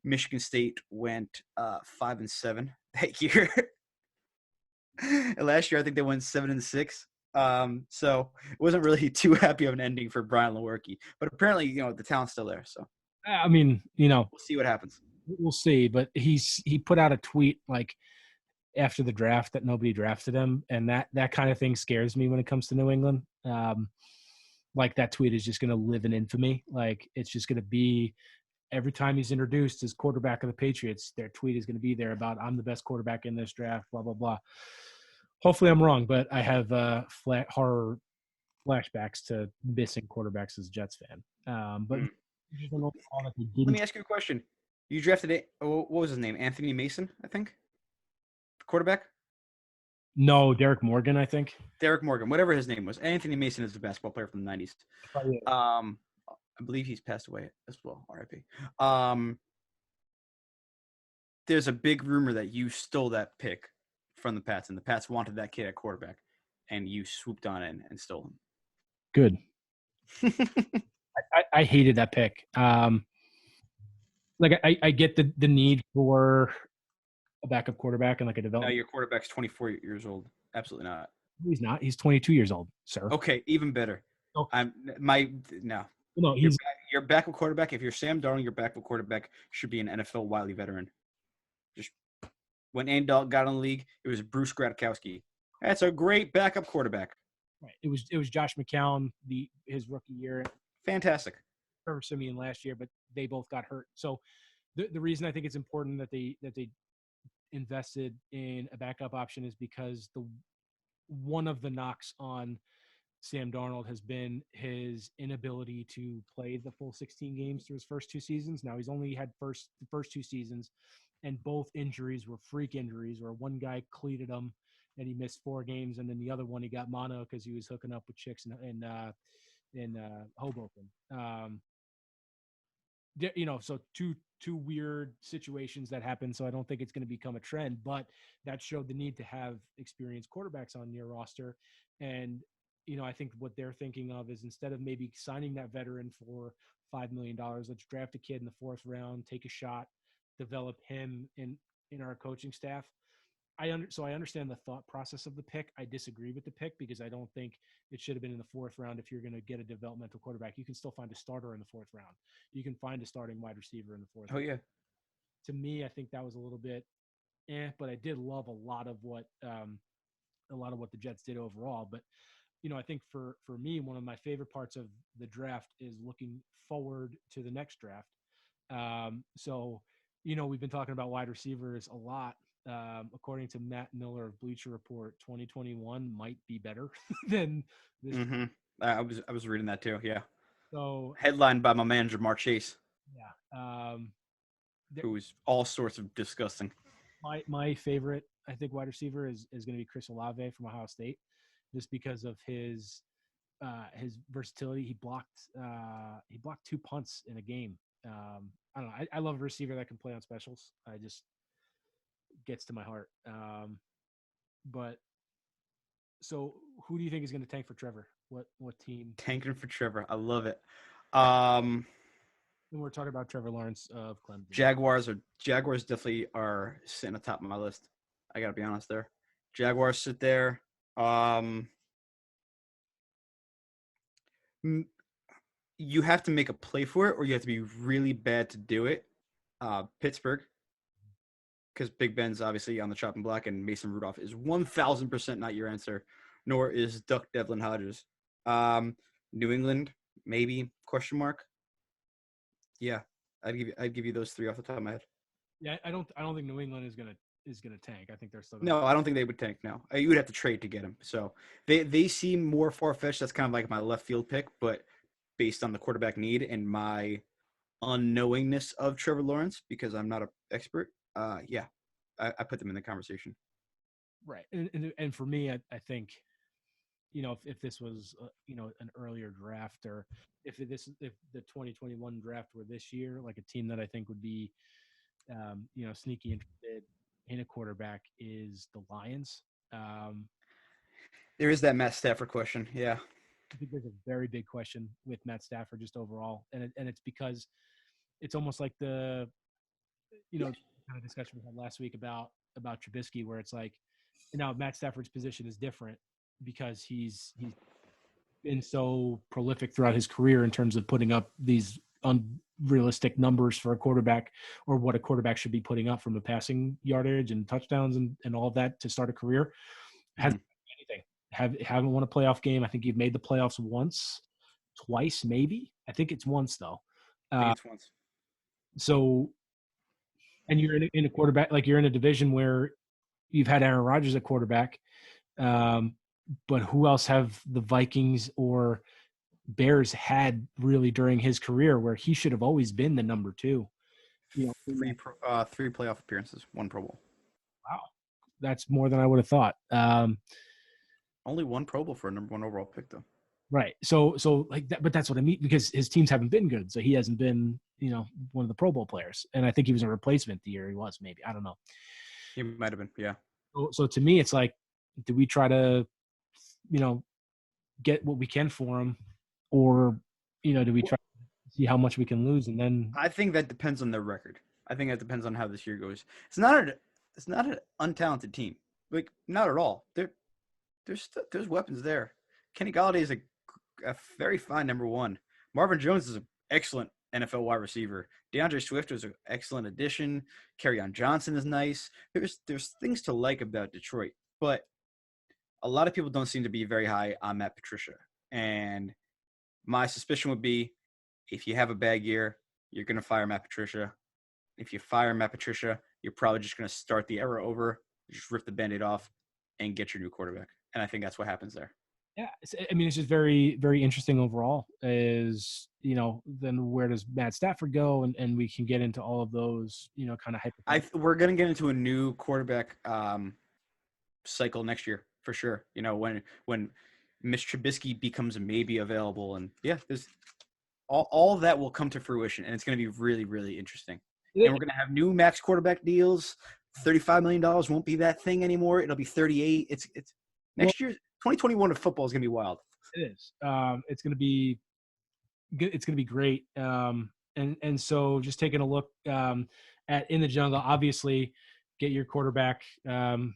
Michigan State went 5-7 that year. And last year, I think they went 7-6. So it wasn't really too happy of an ending for Brian Lewerke. But apparently, the talent's still there. So I mean, we'll see what happens. we'll see. But he put out a tweet like after the draft that nobody drafted him, and that kind of thing scares me when it comes to New England. Like that tweet is just going to live in infamy. Like it's just going to be every time he's introduced as quarterback of the Patriots, their tweet is going to be there about I'm the best quarterback in this draft, blah blah blah. Hopefully, I'm wrong, but I have horror flashbacks to missing quarterbacks as a Jets fan. But Let me ask you a question. You drafted it. What was his name? Anthony Mason, I think. Quarterback. No, Derek Morgan, I think. Derek Morgan, whatever his name was. Anthony Mason is the basketball player from the '90s. I believe he's passed away as well. R.I.P. There's a big rumor that you stole that pick from the Pats, and the Pats wanted that kid at quarterback, and you swooped on in and stole him. Good. I hated that pick. Like I get the need for a backup quarterback and like a No, development. your quarterback's 24 years old. Absolutely not. He's not. He's 22 years old, sir. Okay, even better. Oh. No. No, he's your backup quarterback. If you're Sam Darnold, your backup quarterback should be an NFL wily veteran. Just when Andy Dalton got in the league, it was Bruce Gradkowski. That's a great backup quarterback. right. It was Josh McCown his rookie year, Fantastic. Trevor Siemian last year, but they both got hurt. So the reason I think it's important that they invested in a backup option is because one of the knocks on Sam Darnold has been his inability to play the full 16 games through his first two seasons. Now he's only had the first two seasons, and both injuries were freak injuries, where one guy cleated him and he missed 4 games, and then the other one he got mono because he was hooking up with chicks in Hoboken. So two weird situations that happened. So I don't think it's going to become a trend, but that showed the need to have experienced quarterbacks on your roster. And I think what they're thinking of is instead of maybe signing that veteran for $5 million, let's draft a kid in the 4th round, take a shot, develop him in our coaching staff. So I understand the thought process of the pick. I disagree with the pick because I don't think it should have been in the 4th round. If you're going to get a developmental quarterback, you can still find a starter in the 4th round. You can find a starting wide receiver in the 4th. Oh yeah. To me, I think that was a little bit, but I did love a lot of what the Jets did overall. But I think for me, one of my favorite parts of the draft is looking forward to the next draft. So we've been talking about wide receivers a lot. According to Matt Miller of Bleacher Report, 2021 might be better than this. Mm-hmm. I was reading that too. Yeah. So headlined by my manager Mark Chase. Yeah. Who is all sorts of disgusting. My favorite, I think, wide receiver is going to be Chris Olave from Ohio State, just because of his versatility. He blocked 2 punts in a game. I don't know. I love a receiver that can play on specials. I just gets to my heart. But so who do you think is going to tank for Trevor? What team? Tanking for Trevor. I love it. And we're talking about Trevor Lawrence of Clemson. Jaguars definitely are sitting atop my list. I gotta be honest there. Jaguars sit there. You have to make a play for it, or you have to be really bad to do it. Pittsburgh, because Big Ben's obviously on the chopping block, and Mason Rudolph is 1,000% not your answer, nor is Duck Devlin Hodges. New England, maybe question mark. Yeah, I'd give you those three off the top of my head. Yeah, I don't think New England is gonna tank. I think they're still No, I don't think they would tank. No, you would have to trade to get him. So they seem more far fetched. That's kind of like my left field pick, but based on the quarterback need and my unknowingness of Trevor Lawrence, because I'm not an expert. Yeah, I put them in the conversation. right. And for me, I think, if this was an earlier draft, or if the 2021 draft were this year, like a team that I think would be sneaky interested in a quarterback is the Lions. There is that Matt Stafford question. Yeah. I think there's a very big question with Matt Stafford just overall, and it's because it's almost like the kind of discussion we had last week about Trubisky, where it's like, now Matt Stafford's position is different because he's been so prolific throughout his career in terms of putting up these unrealistic numbers for a quarterback, or what a quarterback should be putting up from a passing yardage and touchdowns and all of that to start a career. Hasn't done anything. Haven't won a playoff game. I think you've made the playoffs once, twice, maybe. I think it's once though. I think it's once. So, and you're in a quarterback, like you're in a division where you've had Aaron Rodgers at quarterback, but who else have the Vikings or Bears had really during his career, where he should have always been the number two? Three playoff appearances, one Pro Bowl. Wow, that's more than I would have thought. Only one Pro Bowl for a number one overall pick, though. Right. So like that, but that's what I mean, because his teams haven't been good, so he hasn't been, one of the Pro Bowl players. And I think he was a replacement the year he was. Maybe, I don't know. He might have been, yeah. So to me, it's like, do we try to, get what we can for him, or, do we try to see how much we can lose? And then I think that depends on their record. I think that depends on how this year goes. It's not an untalented team, like not at all. There's weapons there. Kenny Golladay is a very fine number one. Marvin Jones is an excellent NFL wide receiver. DeAndre Swift was an excellent addition. Kerryon Johnson is nice. There's things to like about Detroit, but a lot of people don't seem to be very high on Matt Patricia. And my suspicion would be, if you have a bad year, you're going to fire Matt Patricia. If you fire Matt Patricia, you're probably just going to start the era over, just rip the Band-Aid off, and get your new quarterback. And I think that's what happens there. Yeah, it's just very, very interesting overall. Is then where does Matt Stafford go, and we can get into all of those, kind of hypothetical. We're going to get into a new quarterback cycle next year for sure. When Mitch Trubisky becomes a maybe available, and there's all of that will come to fruition, and it's going to be really, really interesting. And we're going to have new max quarterback deals. $35 million won't be that thing anymore. It'll be 38. It's next year. 2021 of football is going to be wild. It is. It's going to be good. It's going to be great. And so just taking a look at In the Jungle, obviously get your quarterback, the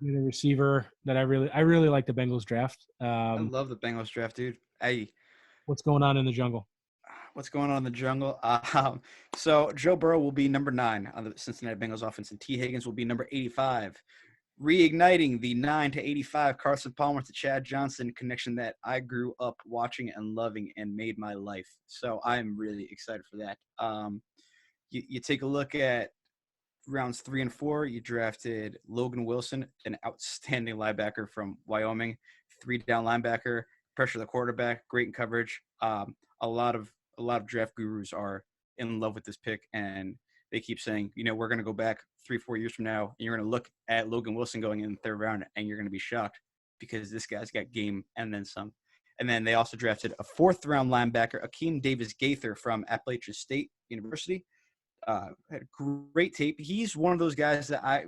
receiver that I really like the Bengals draft. I love the Bengals draft, dude. What's going on in the jungle? What's going on in the jungle? So Joe Burrow will be number 9 on the Cincinnati Bengals offense, and T. Higgins will be number 85. Reigniting the 9 to 85 Carson Palmer to Chad Johnson connection that I grew up watching and loving and made my life. So I'm really excited for that. You take a look at rounds 3 and 4. You drafted Logan Wilson, an outstanding linebacker from Wyoming, 3-down linebacker, pressure the quarterback, great in coverage. A lot of draft gurus are in love with this pick, and they keep saying, we're going to go back 3-4 years from now, and you're going to look at Logan Wilson going in the 3rd round, and you're going to be shocked because this guy's got game and then some. And then they also drafted a 4th-round linebacker, Akeem Davis-Gaither from Appalachian State University. Had great tape. He's one of those guys that I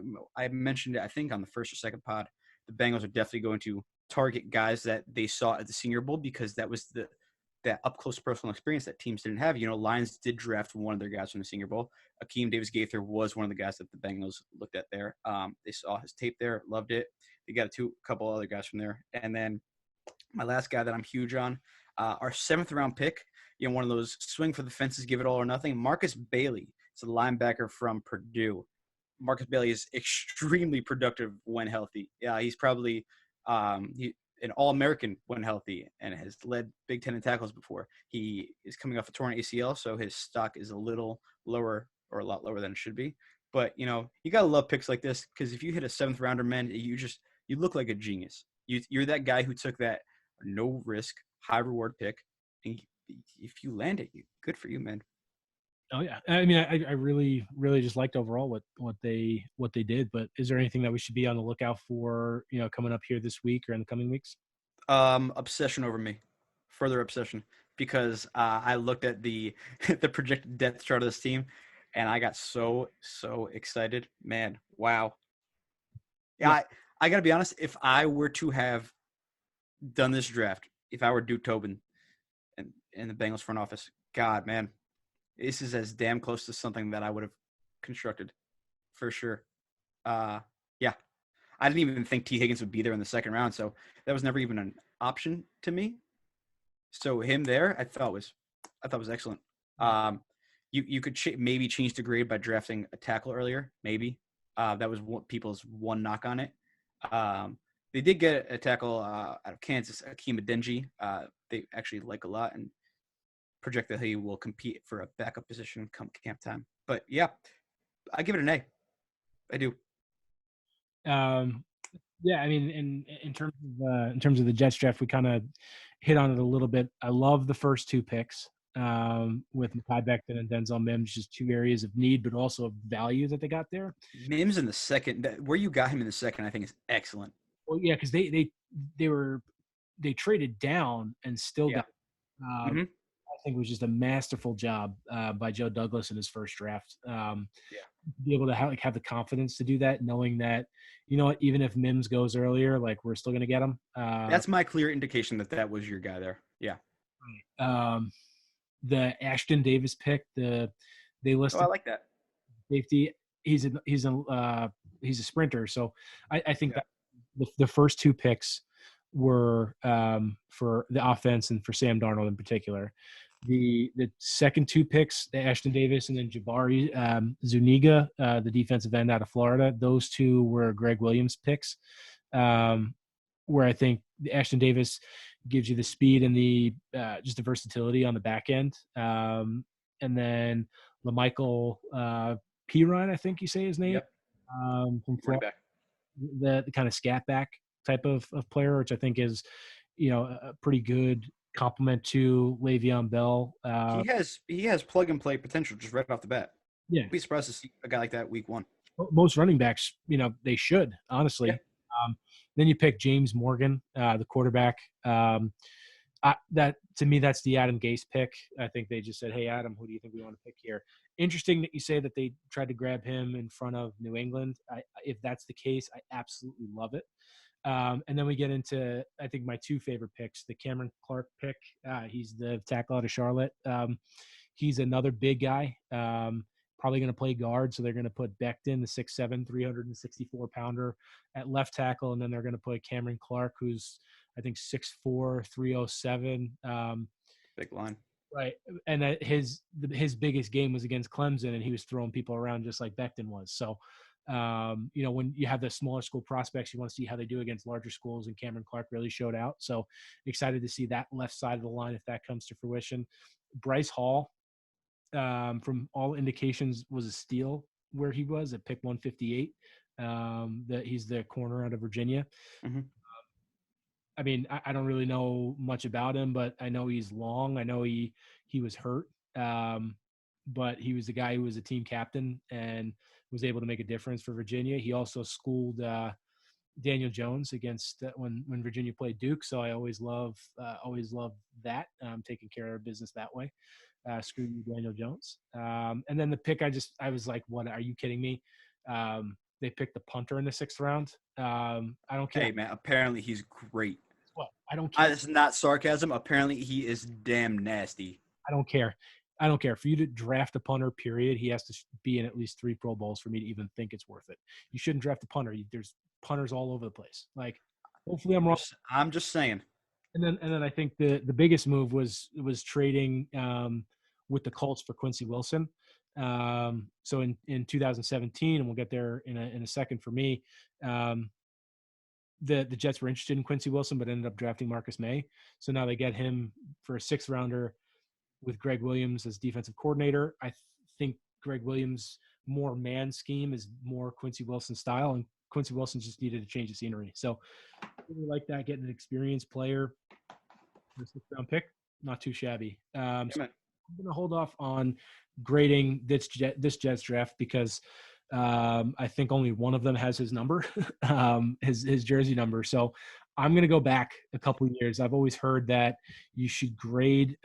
mentioned, I think, on the first or second pod. The Bengals are definitely going to target guys that they saw at the Senior Bowl because that was that up close personal experience that teams didn't have. Lions did draft one of their guys from the Senior Bowl. Akeem Davis Gaither was one of the guys that the Bengals looked at there. They saw his tape there, loved it. They got a couple other guys from there, and then my last guy that I'm huge on, our 7th-round pick. One of those swing for the fences, give it all or nothing. Marcus Bailey. It's a linebacker from Purdue. Marcus Bailey is extremely productive when healthy. Yeah, he's probably an All-American when healthy and has led Big Ten in tackles before. He is coming off a torn ACL, so his stock is a little lower or a lot lower than it should be. But, you got to love picks like this because if you hit a 7th-rounder, man, you look like a genius. You're that guy who took that no-risk, high-reward pick, and if you land it, good for you, man. Oh yeah, I mean, I really just liked overall what they did. But is there anything that we should be on the lookout for? Coming up here this week or in the coming weeks? Obsession over me, further obsession, because I looked at the the projected depth chart of this team, and I got so excited, man. Wow. Yeah, Yeah. I got to be honest. If I were to have done this draft, if I were Duke Tobin and in the Bengals front office, God, man, this is as damn close to something that I would have constructed for sure. Yeah, I didn't even think T. Higgins would be there in the 2nd round, so that was never even an option to me. So him there, I thought was excellent. You could maybe change the grade by drafting a tackle earlier, maybe. That was people's one knock on it. They did get a tackle out of Kansas, Akeem Adeniji. They actually like a lot and project that he will compete for a backup position come camp time. But yeah, I give it an A. I do. Yeah, I mean, in terms of the Jets draft, we kind of hit on it a little bit. I love the first 2 picks with Mekhi Becton and Denzel Mims, just 2 areas of need, but also of value that they got there. Mims in the 2nd, where you got him in the 2nd, I think is excellent. Well, yeah, because they traded down and still got. I think it was just a masterful job by Joe Douglas in his first draft. Be able to have the confidence to do that, knowing that, even if Mims goes earlier, like we're still going to get him. That's my clear indication that was your guy there. Yeah. The Ashton Davis pick, they listed. Oh, I like that. Safety. He's a sprinter, so I think that the first 2 picks were for the offense and for Sam Darnold in particular. The second 2 picks, Ashton Davis and then Jabari Zuniga, the defensive end out of Florida, those 2 were Greg Williams picks, where I think the Ashton Davis gives you the speed and the just the versatility on the back end. And then LaMichael Pirine, I think you say his name, Yep. from Florida, the kind of scat back type of player, which I think is, a pretty good complement to Le'Veon Bell. He has plug and play potential just right off the bat. Yeah, I'd be surprised to see a guy like that week 1. Most running backs, they should, honestly. Yeah. Then you pick James Morgan, the quarterback. That to me, that's the Adam Gase pick. I think they just said, "Hey, Adam, who do you think we want to pick here?" Interesting that you say that they tried to grab him in front of New England. If that's the case, I absolutely love it. And then we get into, I think, my 2 favorite picks, the Cameron Clark pick. He's the tackle out of Charlotte. He's another big guy, probably going to play guard. So they're going to put Becton, the 6'7", 364-pounder at left tackle. And then they're going to put Cameron Clark, who's, I think, 6'4", 307. Big line. Right. And that his biggest game was against Clemson, and he was throwing people around just like Becton was. So, when you have the smaller school prospects, you want to see how they do against larger schools, and Cameron Clark really showed out. So excited to see that left side of the line if that comes to fruition. Bryce Hall, from all indications, was a steal where he was at pick 158. That he's the corner out of Virginia. Mm-hmm. I mean, I don't really know much about him, but I know he's long. I know he was hurt, but he was the guy who was a team captain and was able to make a difference for Virginia. He also schooled Daniel Jones against when Virginia played Duke. So I always love that, taking care of business that way. Screw you, Daniel Jones. And then the pick, I was like, what? Are you kidding me? They picked the punter in the 6th round. I don't care. Hey, man, apparently he's great. What? I don't care. This is not sarcasm. Apparently, he is damn nasty. I don't care. I don't care. For you to draft a punter, period, he has to be in at least 3 Pro Bowls for me to even think it's worth it. You shouldn't draft a punter. There's punters all over the place. Like, hopefully I'm wrong. I'm just saying. And then I think the biggest move was trading with the Colts for Quincy Wilson. So in 2017, and we'll get there in a second for me. The Jets were interested in Quincy Wilson, but ended up drafting Marcus May. So now they get him for a 6th rounder with Greg Williams as defensive coordinator. I think Greg Williams' more man scheme is more Quincy Wilson style, and Quincy Wilson just needed to change the scenery. So I really like that, getting an experienced player for a 6th-round pick. Not too shabby. So I'm going to hold off on grading this Jets draft because I think only one of them has his number, his jersey number. So I'm going to go back a couple of years. I've always heard that you should grade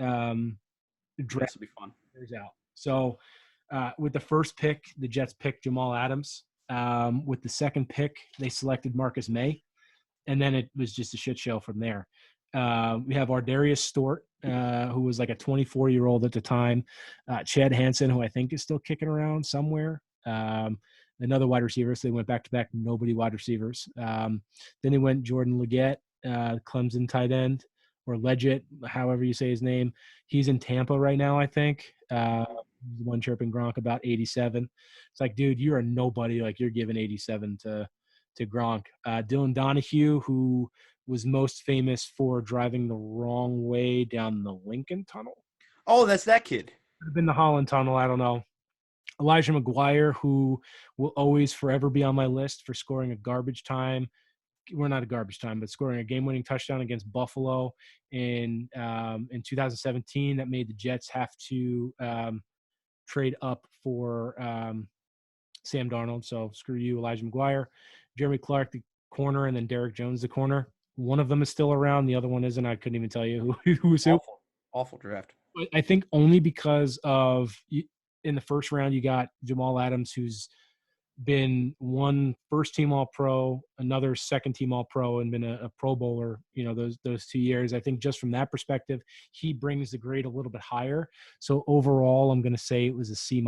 draft will be fun. Out. So with the first pick, the Jets picked Jamal Adams. With the second pick, they selected Marcus May, and then it was just a shit show from there. We have Ardarius Stort, who was like a 24-year-old at the time. Chad Hansen, who I think is still kicking around somewhere. Another wide receiver. So they went back-to-back, nobody wide receivers. Then they went Jordan Leggett, Clemson tight end, or Leggett, however you say his name. He's in Tampa right now, I think. The one chirping Gronk about 87. It's like, dude, you're a nobody. Like, you're giving 87 to Gronk. Dylan Donahue, who was most famous for driving the wrong way down the Lincoln Tunnel. Oh, that's that kid. Could have been the Holland Tunnel. I don't know. Elijah McGuire, who will always forever be on my list for scoring a garbage time. We're not a garbage time, but scoring a game-winning touchdown against Buffalo in 2017 that made the Jets have to trade up for Sam Darnold. So screw you, Elijah McGuire. Jeremy Clark, the corner, and then Derek Jones, the corner. One of them is still around. The other one isn't. I couldn't even tell you who's who. Awful draft. I think only because of in the first round you got Jamal Adams, who's been one first-team All-Pro, another second-team All-Pro, and been a Pro Bowler, those 2 years. I think just from that perspective, he brings the grade a little bit higher. So overall, I'm going to say it was a C-.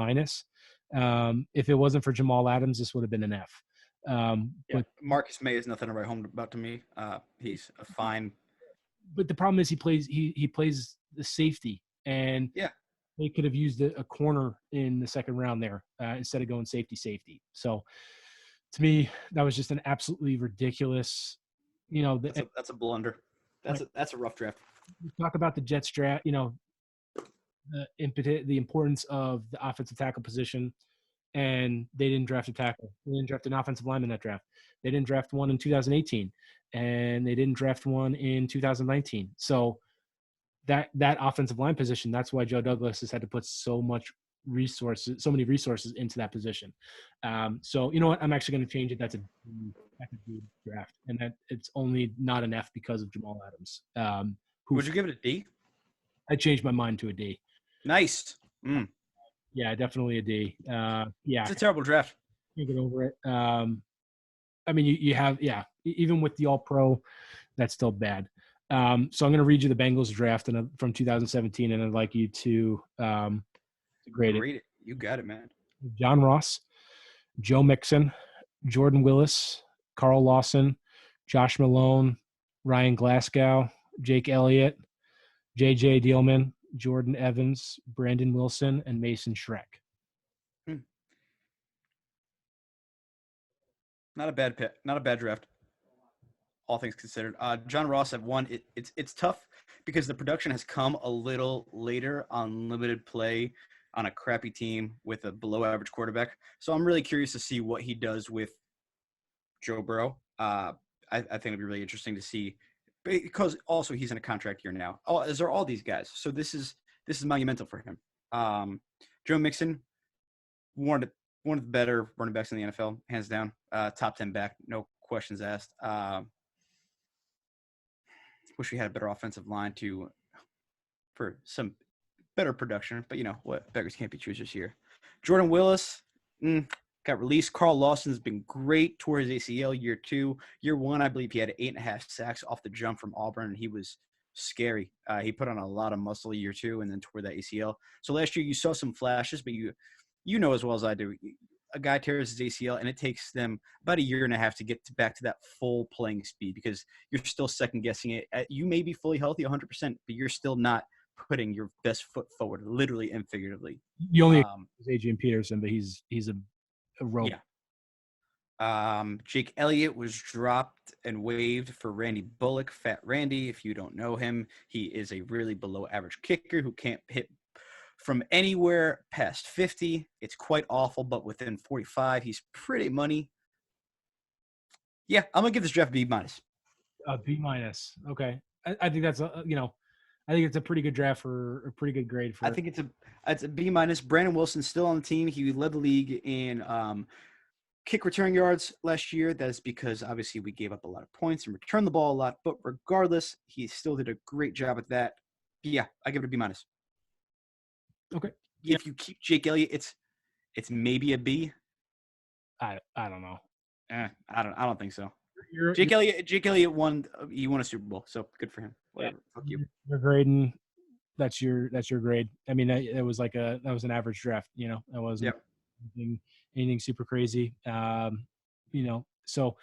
If it wasn't for Jamal Adams, this would have been an F. But Marcus May is nothing to write home about to me. He's a fine. But the problem is he plays the safety, and they could have used a corner in the second round there instead of going safety. So to me, that was just an absolutely ridiculous, that's a blunder. That's a rough draft. We talk about the Jets draft, the importance of the offensive tackle position, and they didn't draft a tackle. They didn't draft an offensive lineman in that draft. They didn't draft one in 2018, and they didn't draft one in 2019. So that offensive line position, that's why Joe Douglas has had to put so many resources into that position. So you know what? I'm actually going to change it. That's a D draft, and that it's only not an F because of Jamal Adams. Would you give it a D? I changed my mind to a D. Nice. Yeah, definitely a D. Yeah, it's a terrible draft. Can't get over it. I mean, you have even with the All-Pro, that's still bad. So I'm going to read you the Bengals draft from 2017, and I'd like you to grade it. You got it, man. John Ross, Joe Mixon, Jordan Willis, Carl Lawson, Josh Malone, Ryan Glasgow, Jake Elliott, J.J. Dielman, Jordan Evans, Brandon Wilson, and Mason Schreck. Not a bad pick. Not a bad draft. All things considered. John Ross at 1. It's tough because the production has come a little later on limited play on a crappy team with a below-average quarterback. So I'm really curious to see what he does with Joe Burrow. I think it'd be really interesting to see because also he's in a contract year now. As are all these guys. So this is monumental for him. Joe Mixon, one of the better running backs in the NFL, hands down. Top 10 back, no questions asked. Wish we had a better offensive line for some better production, but you know what? Beggars can't be choosers here. Jordan Willis, got released. Carl Lawson's been great towards ACL year 2. Year 1, I believe he had 8.5 sacks off the jump from Auburn, and he was scary. He put on a lot of muscle year 2 and then tore that ACL. So last year you saw some flashes, but you know as well as I do, a guy tears his ACL and it takes them about a year and a half to get back to that full playing speed because you're still second guessing it. You may be fully healthy 100%, but you're still not putting your best foot forward, literally and figuratively. You only is Adrian Peterson, but he's a rope. Yeah. Jake Elliott was dropped and waived for Randy Bullock. Fat Randy, if you don't know him, he is a really below average kicker who can't hit from anywhere past 50. It's quite awful, but within 45, he's pretty money. Yeah, I'm gonna give this draft a B minus. A B minus. Okay, I think that's I think it's a pretty good draft for a pretty good grade for. I think it's a B minus. Brandon Wilson's still on the team. He led the league in kick return yards last year. That is because obviously we gave up a lot of points and returned the ball a lot. But regardless, he still did a great job at that. Yeah, I give it a B minus. Okay. If you keep Jake Elliott, it's maybe a B. I don't know. I don't think so. Jake Elliott won. He won a Super Bowl, so good for him. Whatever. Fuck you. You're grading. That's your grade. I mean, that was an average draft. That wasn't anything super crazy. So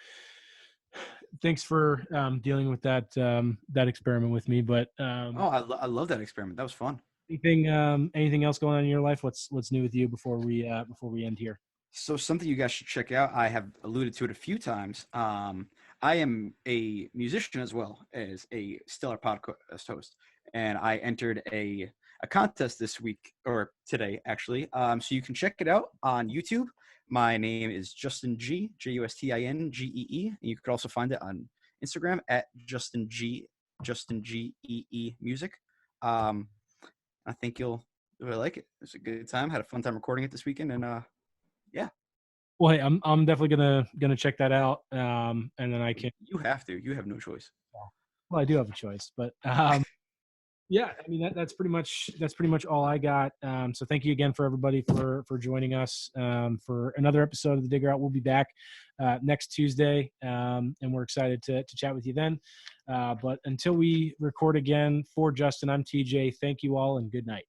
thanks for dealing with that experiment with me. But I love that experiment. That was fun. Anything else going on in your life? What's new with you before we end here? So something you guys should check out. I have alluded to it a few times. I am a musician as well as a stellar podcast host, and I entered a contest this week or today actually. So you can check it out on YouTube. My name is Justin G, JustinGee, and you could also find it on Instagram at Justin G Music. I think you'll really like it. It's a good time. Had a fun time recording it this weekend, and yeah. Well, hey, I'm definitely gonna check that out, and then I can. You have to. You have no choice. Well, I do have a choice, but yeah, I mean that's pretty much all I got. So thank you again for everybody for joining us for another episode of the Digger Out. We'll be back next Tuesday, and we're excited to chat with you then. But until we record again, for Justin, I'm TJ. Thank you all, and good night.